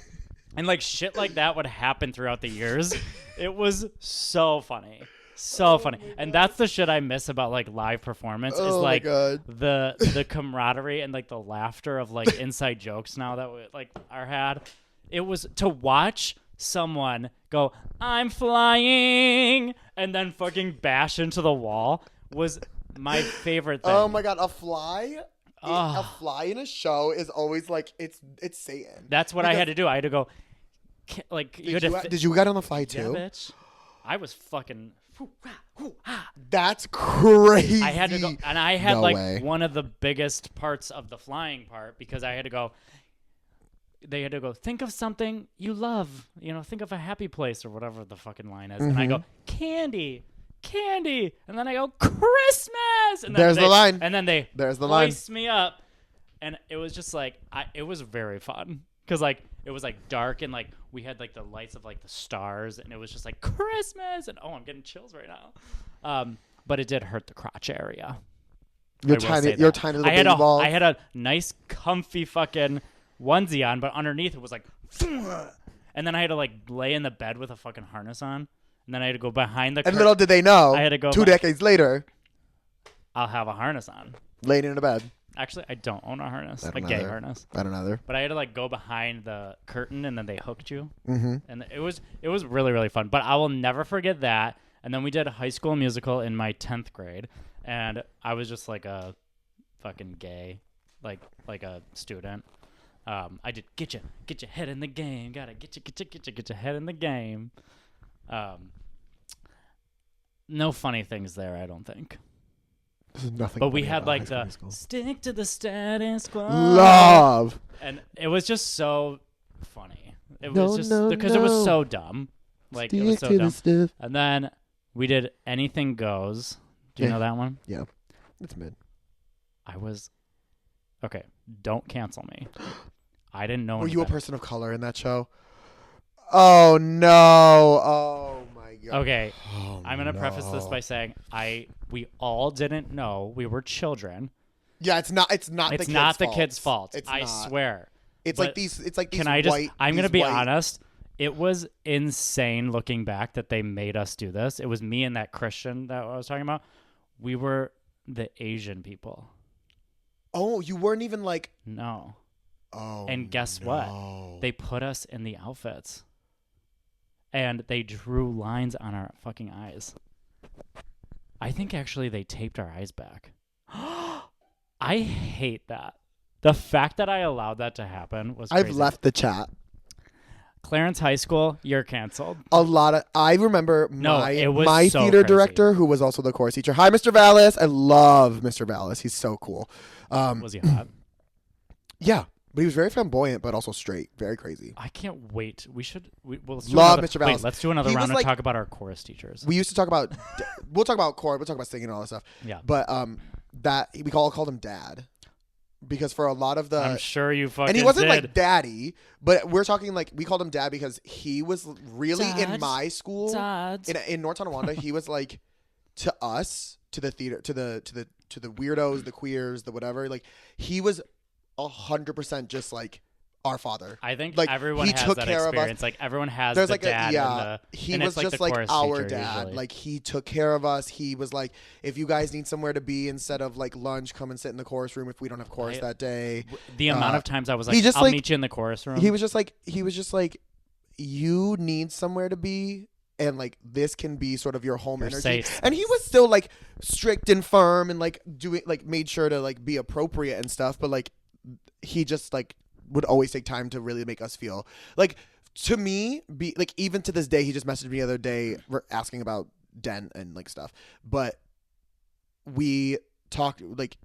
And like shit like that would happen throughout the years. It was so funny. So funny. And that's the shit I miss about like live performance is like the camaraderie and like the laughter of like inside jokes now that we like are had. It was to watch someone go, I'm flying, and then fucking bash into the wall was my favorite thing. Oh my God, a fly in a show is always like it's Satan. That's what I had to do. I had to go like did you get on the fly too? Yeah, bitch. I was fucking That's crazy. I had to go, and I had one of the biggest parts of the flying part because I had to go. They had to go, think of something you love, think of a happy place or whatever the fucking line is. And I go, candy. And then I go, Christmas. And then there's the line. And then they hoist me up. And it was just like, it was very fun. Because like, it was like dark and like we had like the lights of like the stars. And it was just like Christmas. And I'm getting chills right now. But it did hurt the crotch area. You're tiny little baby ball. I had a nice comfy fucking onesie on, but underneath it was like, and then I had to like lay in the bed with a fucking harness on, and then I had to go behind the. And little did they know, I had to go 2 decades later, I'll have a harness on. Laying in a bed. Actually, I don't own a harness, a gay harness. I don't either. But I had to like go behind the curtain, and then they hooked you, and it was really really fun. But I will never forget that. And then we did a High School Musical in my 10th grade, and I was just like a fucking gay, like a student. I did get your head in the game. Gotta get your head in the game. No funny things there, I don't think. There's nothing. But we had like the stick to the status quo. Love. And it was just so funny. It was because it was so dumb. Like it was so dumb. And then we did Anything Goes. Do you know that one? Yeah, it's mid. Okay, don't cancel me. I didn't know. Were you a person of color in that show? Oh no! Oh my God. Okay, I'm gonna preface this by saying we all didn't know. We were children. Yeah, it's not the kid's fault. I not. swear. It's like these Can I just? I'm gonna be honest. It was insane looking back that they made us do this. It was me and that Christian that I was talking about. We were the Asian people. Oh, you weren't even like... No. Oh, and guess what? They put us in the outfits. And they drew lines on our fucking eyes. I think actually they taped our eyes back. I hate that. The fact that I allowed that to happen was crazy. I've left the chat. Clarence High School, you're canceled. I remember it was my so theater crazy. director, who was also the chorus teacher. Hi, Mr. Vallis. I love Mr. Vallis. He's so cool. Was he hot? Yeah, but he was very flamboyant, but also straight. Very crazy. I can't wait. Let's do Love another, Mr. Vallis. Wait, let's do another He round was and like- talk about our chorus teachers. We used to talk about. We'll talk about chorus. We'll talk about singing and all that stuff. Yeah. But that we called him Dad, because for a lot of the. I'm sure you fucking And he wasn't did. like daddy, but we're talking like we called him dad because he was really in Dad. my school Dad. in North Tonawanda. He was like to us, to the theater, to the weirdos, the queers, the whatever. Like he was 100% just like our father. I think like, everyone he has took that care of us. experience. Like everyone has There's the like dad he and was it's just the like chorus our teacher dad. usually. Like he took care of us. He was like, if you guys need somewhere to be instead of like lunch, come and sit in the chorus room if we don't have chorus that day. The amount of times I was like, he just, I'll like- meet you in the chorus room. He was just like, you need somewhere to be, and like this can be sort of your home Your energy. safe And he was still like strict and firm and like doing like made sure to like be appropriate and stuff, but like he just like would always take time to really make us feel like, to me, be like, even to this day, he just messaged me the other day asking about Den and like stuff, but we talked like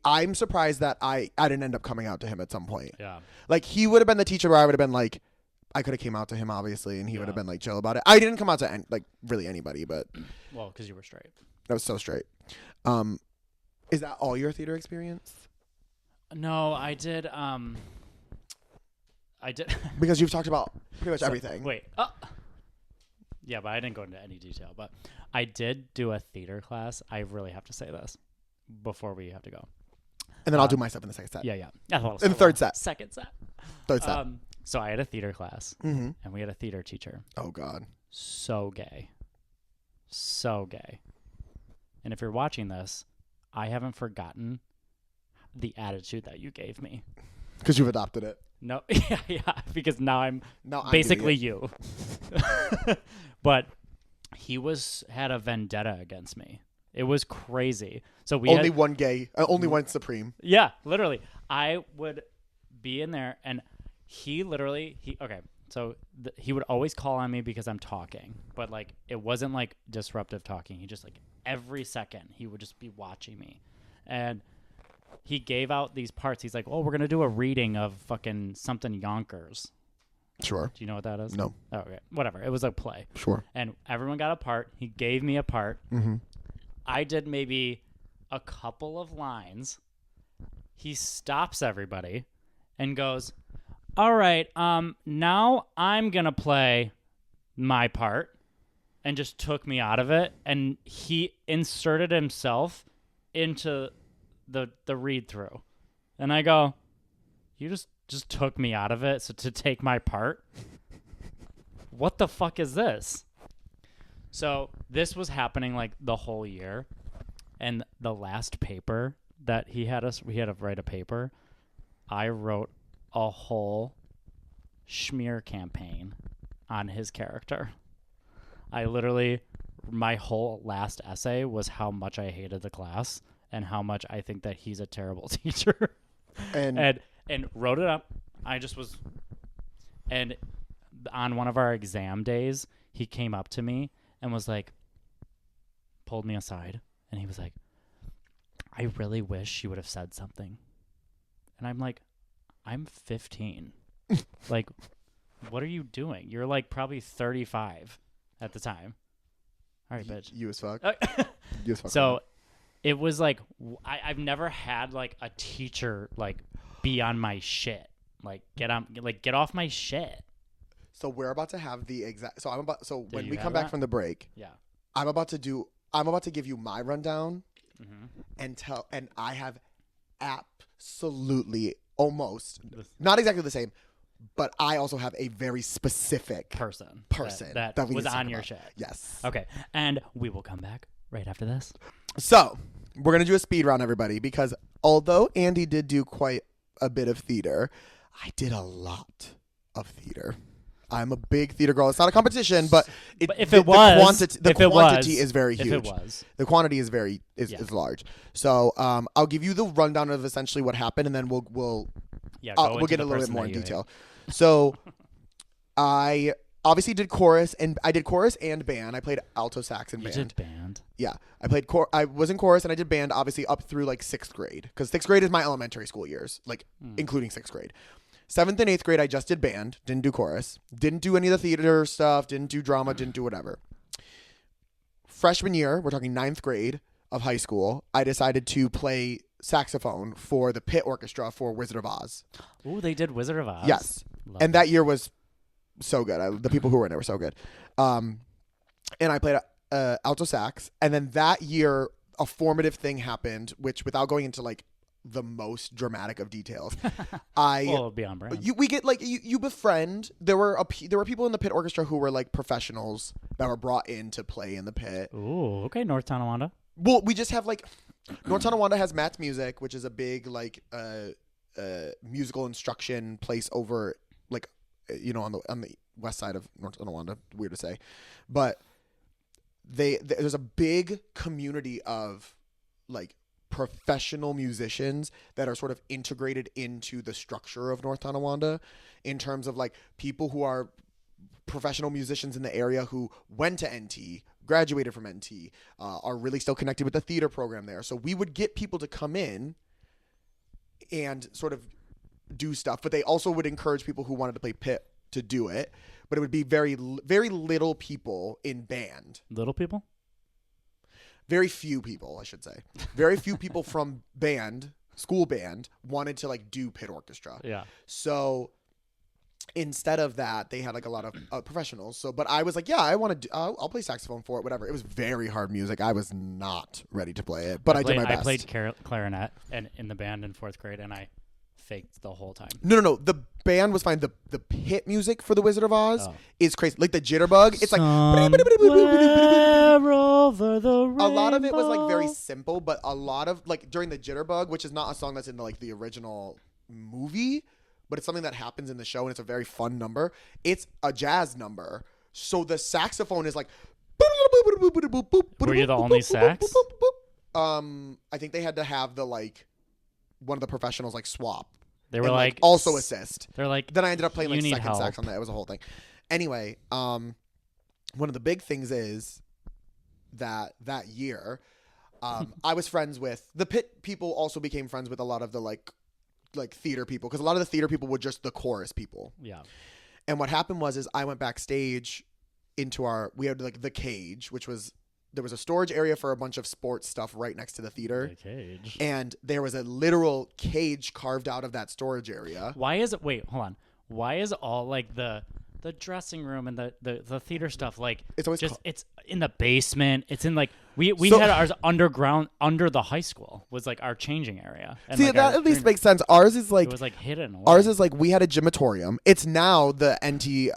I'm surprised that I didn't end up coming out to him at some point. Yeah. Like he would have been the teacher where I would have been like, I could have came out to him obviously, and he would have been like chill about it. I didn't come out to like really anybody, but Well, because you were straight. I was so straight. Is that all your theater experience? No, I did. Because you've talked about pretty much everything. Wait. Yeah, but I didn't go into any detail. But I did do a theater class. I really have to say this before we have to go. And then I'll do my stuff in the second set. Yeah. Well, In the third set. Second set. Third set. So I had a theater class, and we had a theater teacher. Oh God. So gay. So gay. And if you're watching this, I haven't forgotten the attitude that you gave me. Because you've adopted it. No, yeah, because now I'm I'm basically doing you. But he had a vendetta against me. It was crazy. So we only had, one gay, only one supreme. yeah, literally. I would be in there, and he would always call on me because I'm talking, but like it wasn't like disruptive talking. He just like every second he would just be watching me, and he gave out these parts. He's like, "Oh, we're gonna do a reading of fucking something Yonkers." Sure. Do you know what that is? No. Oh, okay. Whatever. It was a play. Sure. And everyone got a part. He gave me a part. Mm-hmm. I did maybe a couple of lines. He stops everybody and goes, "All right, now I'm going to play my part," and just took me out of it. And he inserted himself into the read through. And I go, "You just took me out of it so to take my part? What the fuck is this?" So this was happening like the whole year. And the last paper that we had to write a paper. I wrote a whole smear campaign on his character. My whole last essay was how much I hated the class and how much I think that he's a terrible teacher. And wrote it up. And on one of our exam days, he came up to me and was like, pulled me aside, and he was like, "I really wish you would have said something." And I'm like, I'm 15. Like, what are you doing? You're like probably 35 at the time. All right, bitch. You as fuck. You as fuck. So it was like, I've never had like a teacher like be on my shit. Like get off my shit. So we're about to have the exact. So when you we have come back that? from the break, Yeah. I'm about to give you my rundown Mm-hmm. and I have absolutely almost not exactly the same, but I also have a very specific Person that we was need to talk on your about. shit. Yes. Okay, and we will come back right after this. So we're gonna do a speed round, everybody, because although Andy did do quite a bit of theater, I did a lot of theater. I'm a big theater girl. It's not a competition, but the quantity is very huge. If it was. The quantity is is large. So I'll give you the rundown of essentially what happened, and then we'll Yeah, we'll get a little bit more in detail. So I obviously did chorus, and I did chorus and band. I played alto sax and You band. did band. Yeah, I played I was in chorus and I did band obviously up through like 6th grade, because 6th grade is my elementary school years, like including 6th grade. 7th and 8th grade I just did band, didn't do chorus, didn't do any of the theater stuff, didn't do drama, didn't do whatever. Freshman year, we're talking 9th grade of high school, I decided to play saxophone for the pit orchestra for Wizard of Oz. Ooh, they did Wizard of Oz. Yes. Love And that year was so good. The people who were in it were so good. And I played alto sax. And then that year, a formative thing happened, which, without going into like the most dramatic of details, well, beyond brand. we get like you befriend. There were people in the pit orchestra who were like professionals that were brought in to play in the pit. Ooh, okay, North Tonawanda. Well, we just have like North Tonawanda has Matt's Music, which is a big like musical instruction place over like on the west side of North Tonawanda. Weird to say, but there's a big community of like professional musicians that are sort of integrated into the structure of North Tonawanda, in terms of like people who are professional musicians in the area who went to NT, graduated from NT, are really still connected with the theater program there. So we would get people to come in and sort of do stuff, but they also would encourage people who wanted to play pit to do it. But it would be very, very little people in band. Little people? Very few people, I should say. Very few people from band, school band, wanted to like do pit orchestra. Yeah. So instead of that, they had like a lot of professionals. So, but I was like, yeah, I want to. I'll play saxophone for it, whatever. It was very hard music. I was not ready to play it, but I did my best. I played clarinet and in the band in 4th grade, and I faked the whole time. No. The band was fine. The pit music for the Wizard of Oz is crazy. Like the jitterbug, it's like over the rainbow. A lot of it was like very simple, but a lot of like during the jitterbug, which is not a song that's in like the original movie, but it's something that happens in the show, and it's a very fun number. It's a jazz number, so the saxophone is like. Were you the only sax? I think they had to have the like one of the professionals like swap. They were and, like also assist. They're like, then I ended up playing like second help. sax on that. It was a whole thing. Anyway, one of the big things is that year, I was friends with the pit people. Also became friends with a lot of the like theater people, because a lot of the theater people were just the chorus people. Yeah. And what happened was I went backstage into we had like the cage, which was. There was a storage area for a bunch of sports stuff right next to the theater. The cage. And there was a literal cage carved out of that storage area. Why is it? Wait, hold on. Why is all like the dressing room and the theater stuff like it's always it's in the basement? It's in like we had ours underground under the high school was like our changing area. And, see, like, that at least makes sense. Ours is like it was like hidden away. Ours is like we had a gymatorium. It's now the NT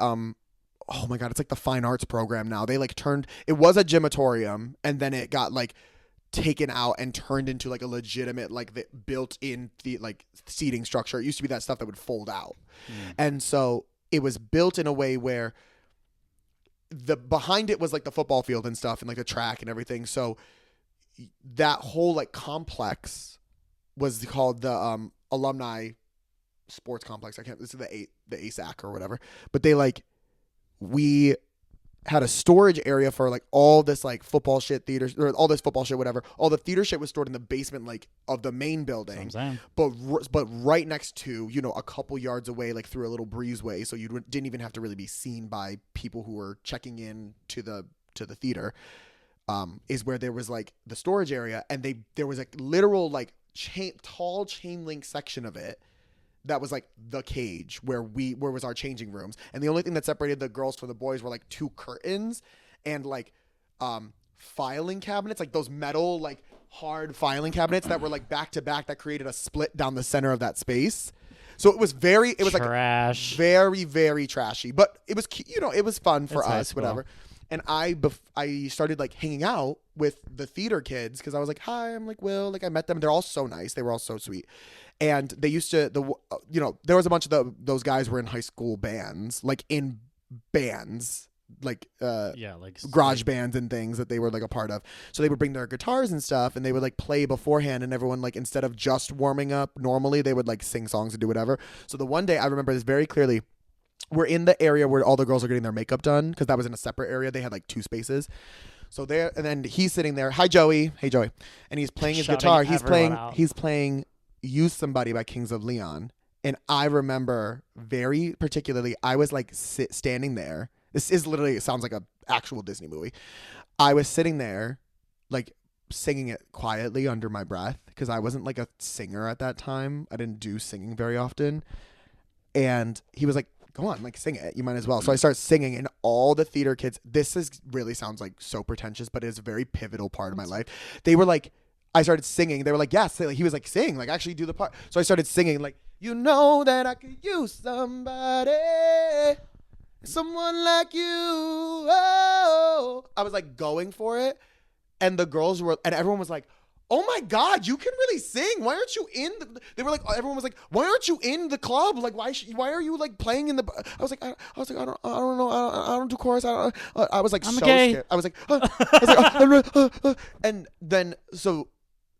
oh my God, it's like the fine arts program now. They like it was a gymatorium, and then it got like taken out and turned into like a legitimate like the built-in like seating structure. It used to be that stuff that would fold out. And so it was built in a way where behind it was like the football field and stuff and like the track and everything. So that whole like complex was called the alumni sports complex. This is the ASAC or whatever. But we had a storage area for like all this like football shit theater, or all this football shit, whatever. All the theater shit was stored in the basement like of the main building, but right next to, a couple yards away, like through a little breezeway, so you didn't even have to really be seen by people who were checking in to the theater. Is where there was like the storage area, and there was a literal like tall chain link section of it that was like the cage where was our changing rooms. And the only thing that separated the girls from the boys were like 2 curtains and like filing cabinets, like those metal like hard filing cabinets that were like back to back that created a split down the center of that space. So it was trash. like very, very trashy, but it was, it was fun for us, whatever. And I started like hanging out with the theater kids because I was like, hi, I'm like Will. Like I met them. They're all so nice. They were all so sweet. And they used to, there was a bunch of those guys were in high school bands, like in bands, like garage bands and things that they were like a part of. So they would bring their guitars and stuff, and they would like play beforehand, and everyone like instead of just warming up normally, they would like sing songs and do whatever. So the one day I remember this very clearly. we're in the area where all the girls are getting their makeup done because that was in a separate area. They had like 2 spaces. So there, and then he's sitting there. Hi, Joey. Hey, Joey. And he's playing his Shouting guitar. everyone out. He's playing "Use Somebody" by Kings of Leon. And I remember very particularly, I was like standing there. This is literally, it sounds like a actual Disney movie. I was sitting there, like singing it quietly under my breath because I wasn't like a singer at that time. I didn't do singing very often. And he was like, go on, like sing it. You might as well. So I start singing, and all the theater kids, this is really sounds like so pretentious, but it is a very pivotal part of my life. They were like, I started singing. They were like, yes. He was like, sing, like actually do the part. So I started singing like, you know that I could use somebody, someone like you. Oh, I was like going for it. And the girls were, and everyone was like, oh my God, you can really sing. Why aren't you in the, they were like, everyone was like, why aren't you in the club? Like, why are you like playing in the, I was like, I don't know. I don't do chorus. I was like, I'm so gay. scared. I was like, and then, so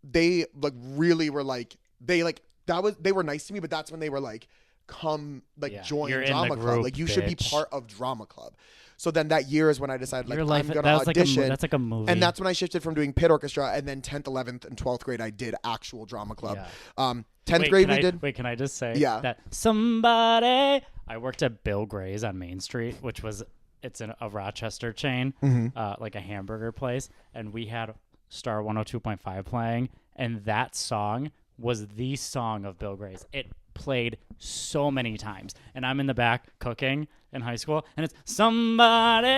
they like really were like, they were nice to me, but that's when they were like, come like join you're in drama the club. group, Like you should be bitch. part of drama club. So then that year is when I decided like Your I'm life, going to that was audition. that's like a movie. And that's when I shifted from doing pit orchestra, and then 10th, 11th, and 12th grade I did actual drama club. Yeah. 10th grade we did. Wait, can I just say Yeah. that somebody? I worked at Bill Gray's on Main Street, which was it's a Rochester chain, like a hamburger place, and we had Star 102.5 playing, and that song was the song of Bill Gray's. It played so many times, and I'm in the back cooking in high school, and it's somebody,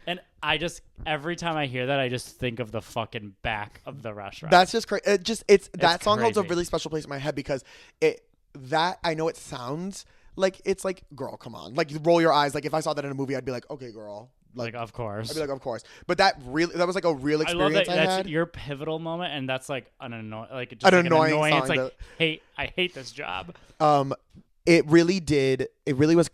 and I just every time I hear that, I just think of the fucking back of the restaurant. That's just crazy. It's that song holds a crazy. really special place in my head because I know it sounds like it's like, girl, come on, like you roll your eyes. Like if I saw that in a movie, I'd be like, okay, girl. like of course. I'd be like, of course. But that was like a real I love experience that I that's had. your pivotal moment, and that's like an annoying Song It's like, hey, I hate this job. It really was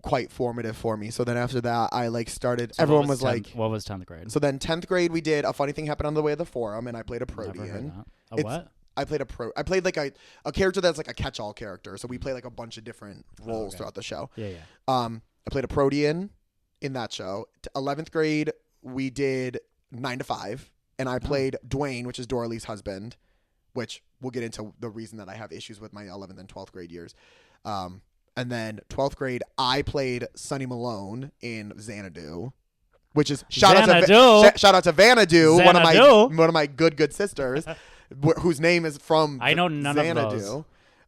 quite formative for me. So then after that, I like started. So everyone what was like, what was 10th grade? so then 10th grade we did A Funny Thing Happened on the Way to the Forum, and I played a Never heard Protean. that. It's- What? I played like a character that's like a catch-all character. So we play like a bunch of different roles throughout the show. Yeah. I played a Protean in that show. 11th grade we did 9 to 5, and I played Dwayne, which is Dorothy's husband, which we'll get into the reason that I have issues with my 11th and 12th grade years. And then 12th grade, I played Sonny Malone in Xanadu, which is shout out to Vanadu, Xanadu. one of my good sisters, whose name is from I know none Xanadu. of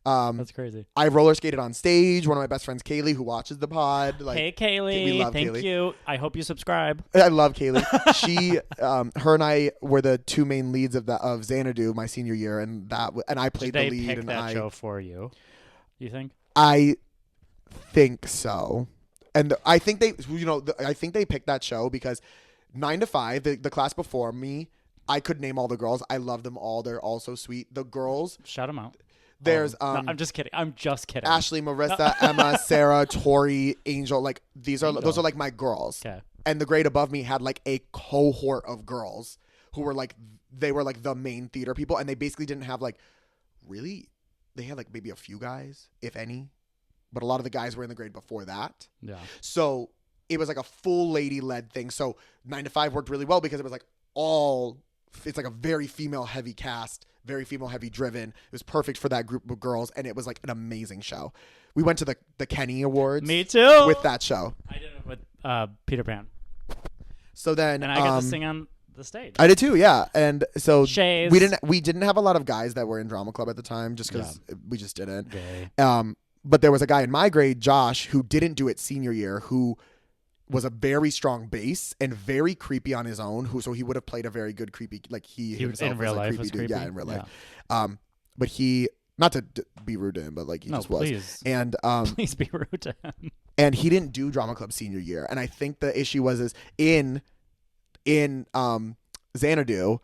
those. That's crazy. I roller skated on stage. One of my best friends, Kaylee, who watches the pod. Like, Hey, Kaylee. we love Thank Kaylee. you. I hope you subscribe. I love Kaylee. She, her and I were the 2 main leads of Xanadu my senior year, and I played Did they the lead. pick And that show for you? You think? I think so, and I think they, I think they picked that show because 9 to 5, the class before me, I could name all the girls. I love them all. They're all so sweet. The girls, Shout them out. there's No, I'm just kidding. Ashley, Marissa, Emma, Sarah, Tori, Angel. Like those are like my girls. Okay. And the grade above me had like a cohort of girls who were like, they were like the main theater people, and they basically didn't have like really. They had like maybe a few guys, if any, but a lot of the guys were in the grade before that. Yeah. So it was like a full lady led thing. So 9 to 5 worked really well because it was like it's like a very female heavy cast, very female heavy driven. It was perfect for that group of girls, and it was like an amazing show. We went to the Kenny Awards. Me too. With that show. I did it with Peter Pan. So then, And I got to sing on the stage. I did too, yeah. And so Shays. we didn't have a lot of guys that were in drama club at the time, just because we just didn't. Gay. But there was a guy in my grade, Josh, who didn't do it senior year, who was a very strong bass and very creepy on his own. So he would have played a very good creepy, like he himself in real was a life creepy was dude. creepy? Yeah, in real life. But he, not to be rude to him, but like he just was. Please. And Please be rude to him. and he didn't do drama club senior year. And I think the issue is in Xanadu,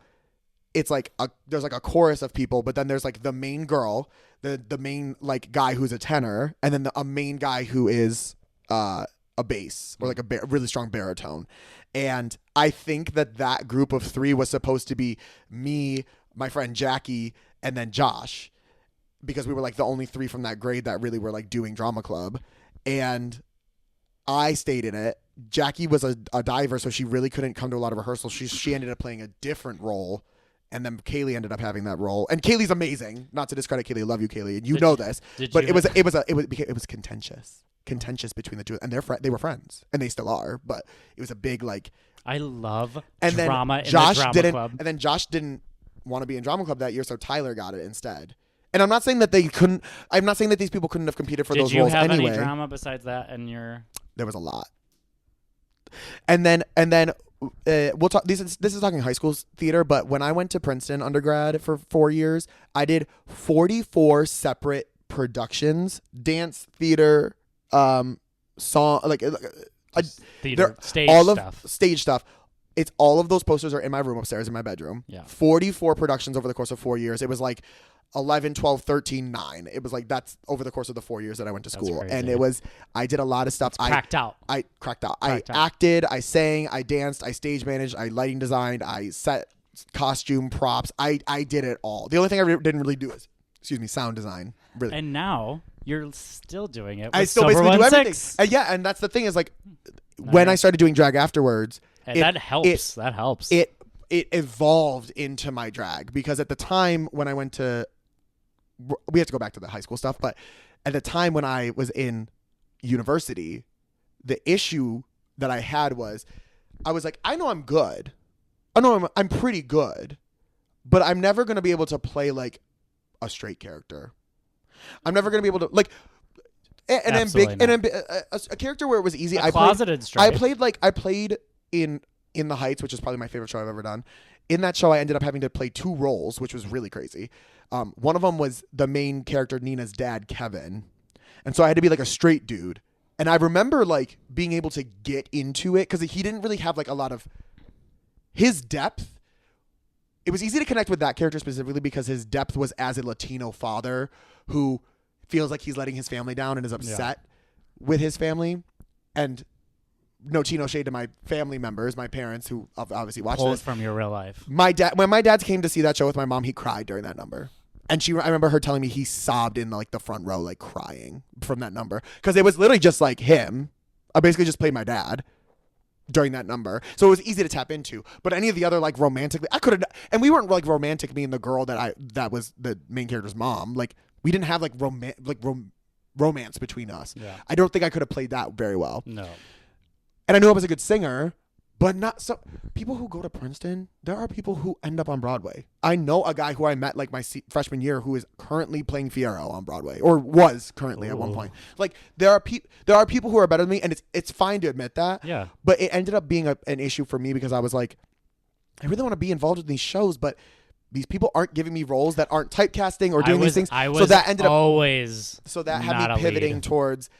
it's like there's like a chorus of people, but then there's like the main girl, the main like guy who's a tenor, and then a main guy who is a bass or like a really strong baritone. And I think that group of 3 was supposed to be me, my friend Jackie, and then Josh, because we were like the only 3 from that grade that really were like doing drama club. And I stayed in it. Jackie was a diver, so she really couldn't come to a lot of rehearsals. She ended up playing a different role. And then Kaylee ended up having that role. And Kaylee's amazing. Not to discredit Kaylee. I love you, Kaylee. And you know this. But it was contentious. Contentious between the two. And they were friends. And they still are. But it was a big like I love and drama then Josh in the drama didn't club. and then Josh didn't want to be in drama club that year, so Tyler got it instead. And I'm not saying that these people couldn't have competed for those roles anyway. Did you have any drama besides that in your There was a lot. And then we'll talk. This is talking high school theater, but when I went to Princeton undergrad for 4 years, I did 44 productions, dance, theater, song, like theater, stage stuff. Stage stuff. It's all of those posters are in my room upstairs in my bedroom. Yeah. 44 productions over the course of 4 years. It was like 11, 12, 13, 9. It was like that's over the course of the 4 years that I went to school. Crazy. And I did a lot of stuff. I cracked out. I acted, I sang, I danced, I stage managed, I lighting designed, I set costume props. I did it all. The only thing I didn't really do is, sound design. Really. And now you're still doing it. I still basically do everything. Yeah, and that's the thing is like when I started doing drag afterwards. That helps. That helps. It evolved into my drag because at the time when I went to, we have to go back to the high school stuff, but at the time when I was in university, the issue that I had was I was like, I know I'm good. I know I'm pretty good, but I'm never going to be able to play like a straight character. I'm never going to be able to like a character where it was easy. I played in The Heights, which is probably my favorite show I've ever done. In that show, I ended up having to play 2 roles, which was really crazy. One of them was the main character, Nina's dad, Kevin. And so I had to be like a straight dude. And I remember like being able to get into it because he didn't really have like a lot of his depth. It was easy to connect with that character specifically because his depth was as a Latino father who feels like he's letting his family down and is upset with his family. And no shade to my family members, my parents who obviously watched this. From your real life. When my dad came to see that show with my mom, he cried during that number. And I remember her telling me he sobbed in like the front row, like crying from that number. Because it was literally just like him. I basically just played my dad during that number. So it was easy to tap into. But any of the other like romantically, I could have, and we weren't like romantic, me and the girl that was the main character's mom. Like we didn't have like romance between us. Yeah. I don't think I could have played that very well. No. And I knew I was a good singer, but not so. People who go to Princeton, there are people who end up on Broadway. I know a guy who I met like my freshman year who is currently playing Fiyero on Broadway, or was currently at one point. Like there are people who are better than me, and it's fine to admit that. Yeah. But it ended up being an issue for me because I was like, I really want to be involved in these shows, but these people aren't giving me roles that aren't typecasting or doing these things. So that had me pivoting towards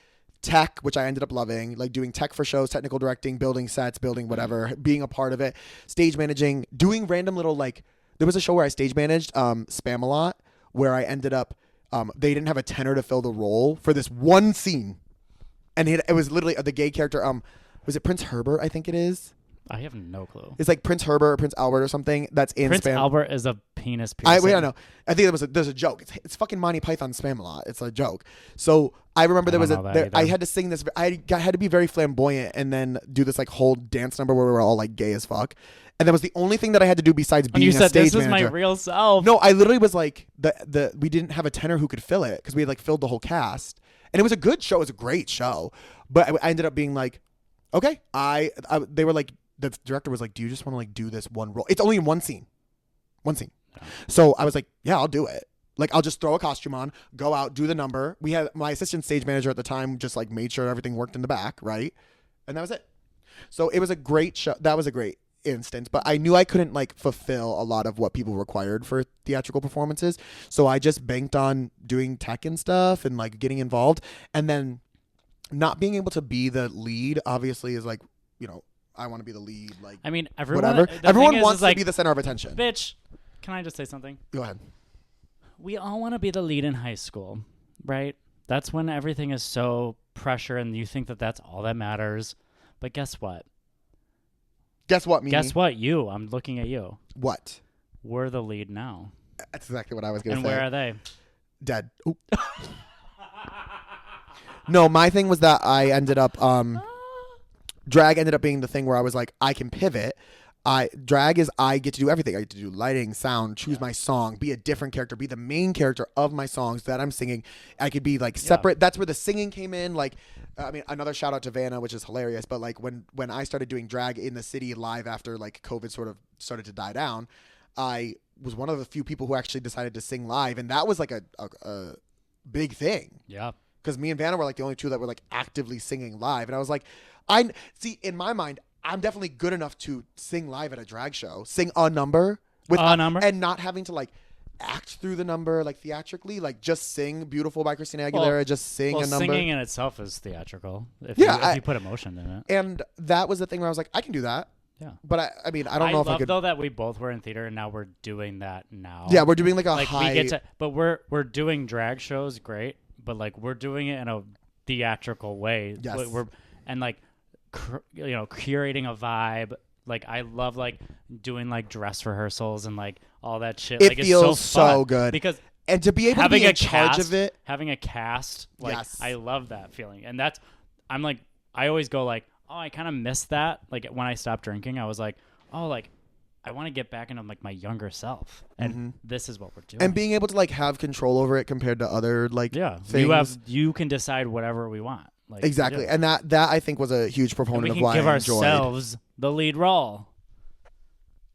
tech, which I ended up loving, like doing tech for shows, technical directing, building sets, building whatever, being a part of it, stage managing, doing random little like, there was a show where I stage managed Spam-A-Lot, where I ended up, they didn't have a tenor to fill the role for this one scene. And it was literally the gay character, was it Prince Herbert, I think it is? I have no clue. It's like Prince Herbert or Prince Albert or something that's in Prince Spam. Albert is a penis piercing. I know. I think there's a joke. It's fucking Monty Python Spam-A-Lot. It's a joke. So I remember I had to sing this. I had to be very flamboyant and then do this like whole dance number where we were all like gay as fuck. And that was the only thing that I had to do besides being a stage manager. You said this is my real self. No, I literally was like we didn't have a tenor who could fill it because we had like filled the whole cast. And it was a good show. It was a great show. But I ended up being like, okay. They were like, the director was like, do you just want to like do this one role? It's only in one scene. Yeah. So I was like, yeah, I'll do it. Like, I'll just throw a costume on, go out, do the number. We had my assistant stage manager at the time just like made sure everything worked in the back, right? And that was it. So it was a great show. That was a great instance, but I knew I couldn't like fulfill a lot of what people required for theatrical performances. So I just banked on doing tech and stuff and like getting involved. And then not being able to be the lead obviously is like, you know, I want to be the lead. Like, I mean, everyone wants to be the center of attention. Bitch, can I just say something? Go ahead. We all want to be the lead in high school, right? That's when everything is so pressure and you think that that's all that matters. But guess what? Guess what, Mimi? Guess what? I'm looking at you. What? We're the lead now. That's exactly what I was going to say. And where are they? Dead. No, my thing was that I ended up... drag ended up being the thing where I was like, I can pivot. Drag is I get to do everything. I get to do lighting, sound, choose my song, be a different character, be the main character of my songs that I'm singing. I could be like separate. That's where the singing came in. Like, I mean, another shout out to Vanna, which is hilarious. But like when I started doing drag in the city live after like COVID sort of started to die down, I was one of the few people who actually decided to sing live, and that was like a big thing. Yeah. Because me and Vanna were like the only two that were like actively singing live, and I was like, I see in my mind, I'm definitely good enough to sing live at a drag show, sing a number and not having to like act through the number like theatrically, like just sing "Beautiful" by Christina Aguilera, just sing a number. Singing in itself is theatrical if you put emotion in it. And that was the thing where I was like, I can do that. Yeah. But I mean, I don't know if I could. I love though that we both were in theater and now we're doing that now. Yeah, we're doing like a high. We get to, but we're doing drag shows, great, but like we're doing it in a theatrical way. Yes. And like. Curating a vibe. Like I love like doing like dress rehearsals and like all that shit. It feels so good because and to be able to be in charge of it, having a cast. Like yes. I love that feeling, and I'm like I always go like, oh, I kind of miss that. Like when I stopped drinking, I was like, oh, like I want to get back into like my younger self, and this is what we're doing. And being able to like have control over it compared to other like things. You can decide whatever we want. Like, exactly, and that I think was a huge proponent of why I enjoyed. We can give ourselves the lead role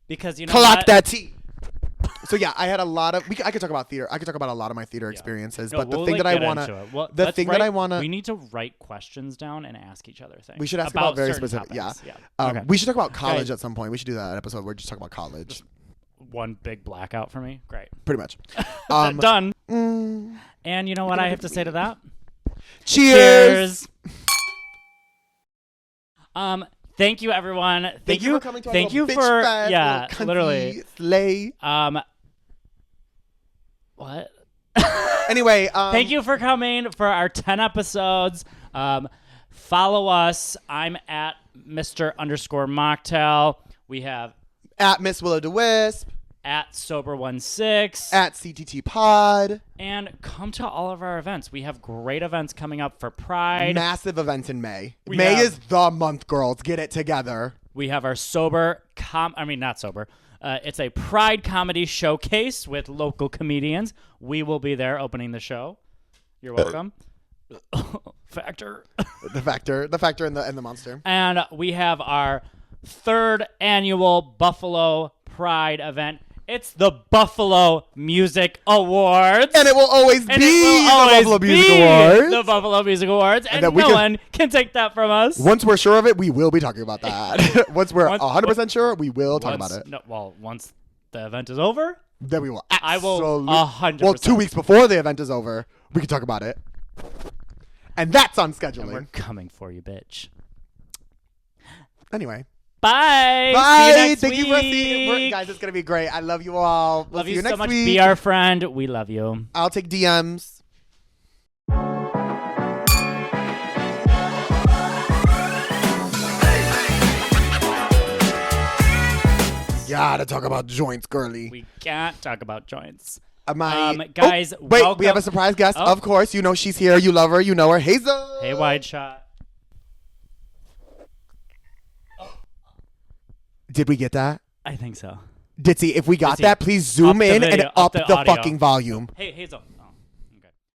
because clock that tea. So yeah, I had a lot of. I could talk about theater. I could talk about a lot of my theater experiences, but the thing that I want to, the thing that I want to, we need to write questions down and ask each other things. We should ask about very specific. Topics. Yeah. Okay. We should talk about college at some point. We should do that episode where we just talk about college. Just one big blackout for me. Great. Pretty much. Done. And you know what I have to say to that? Cheers. Thank you, everyone. Thank you for coming to our thank you bitch for fest, literally slay. What? Anyway, thank you for coming for our 10 episodes. Follow us. I'm at Mr_Mocktail. We have at Miss Willa DeWisp. At Sober16. At CTT Pod. And come to all of our events. We have great events coming up for Pride. Massive events in May. May is the month, girls. Get it together. We have our not sober. It's a Pride comedy showcase with local comedians. We will be there opening the show. You're welcome. Factor. The factor and the monster. And we have our 3rd annual Buffalo Pride event. It's the Buffalo Music Awards. And it will always be the Buffalo Music Awards. The Buffalo Music Awards. And no one can take that from us. Once we're sure of it, we will be talking about that. Once we're 100% sure, we will talk about it. Once the event is over, then we will I will 100%. Well, 2 weeks before the event is over, we can talk about it. And that's on scheduling. And we're coming for you, bitch. Anyway. Bye. Bye. See you next Thank week. you for seeing. Guys, it's going to be great. I love you all. Love see you next so much. week. Be our friend. We love you. I'll take DMs. Gotta talk about joints, girly. We can't talk about joints. Guys, wait, welcome. we have a surprise guest. Of course, you know she's here. You love her. You know her. Hazel. Hey, wide shot. Did we get that? I think so. Ditzy, if we got that, please zoom in and up the fucking volume. Hey, Hazel.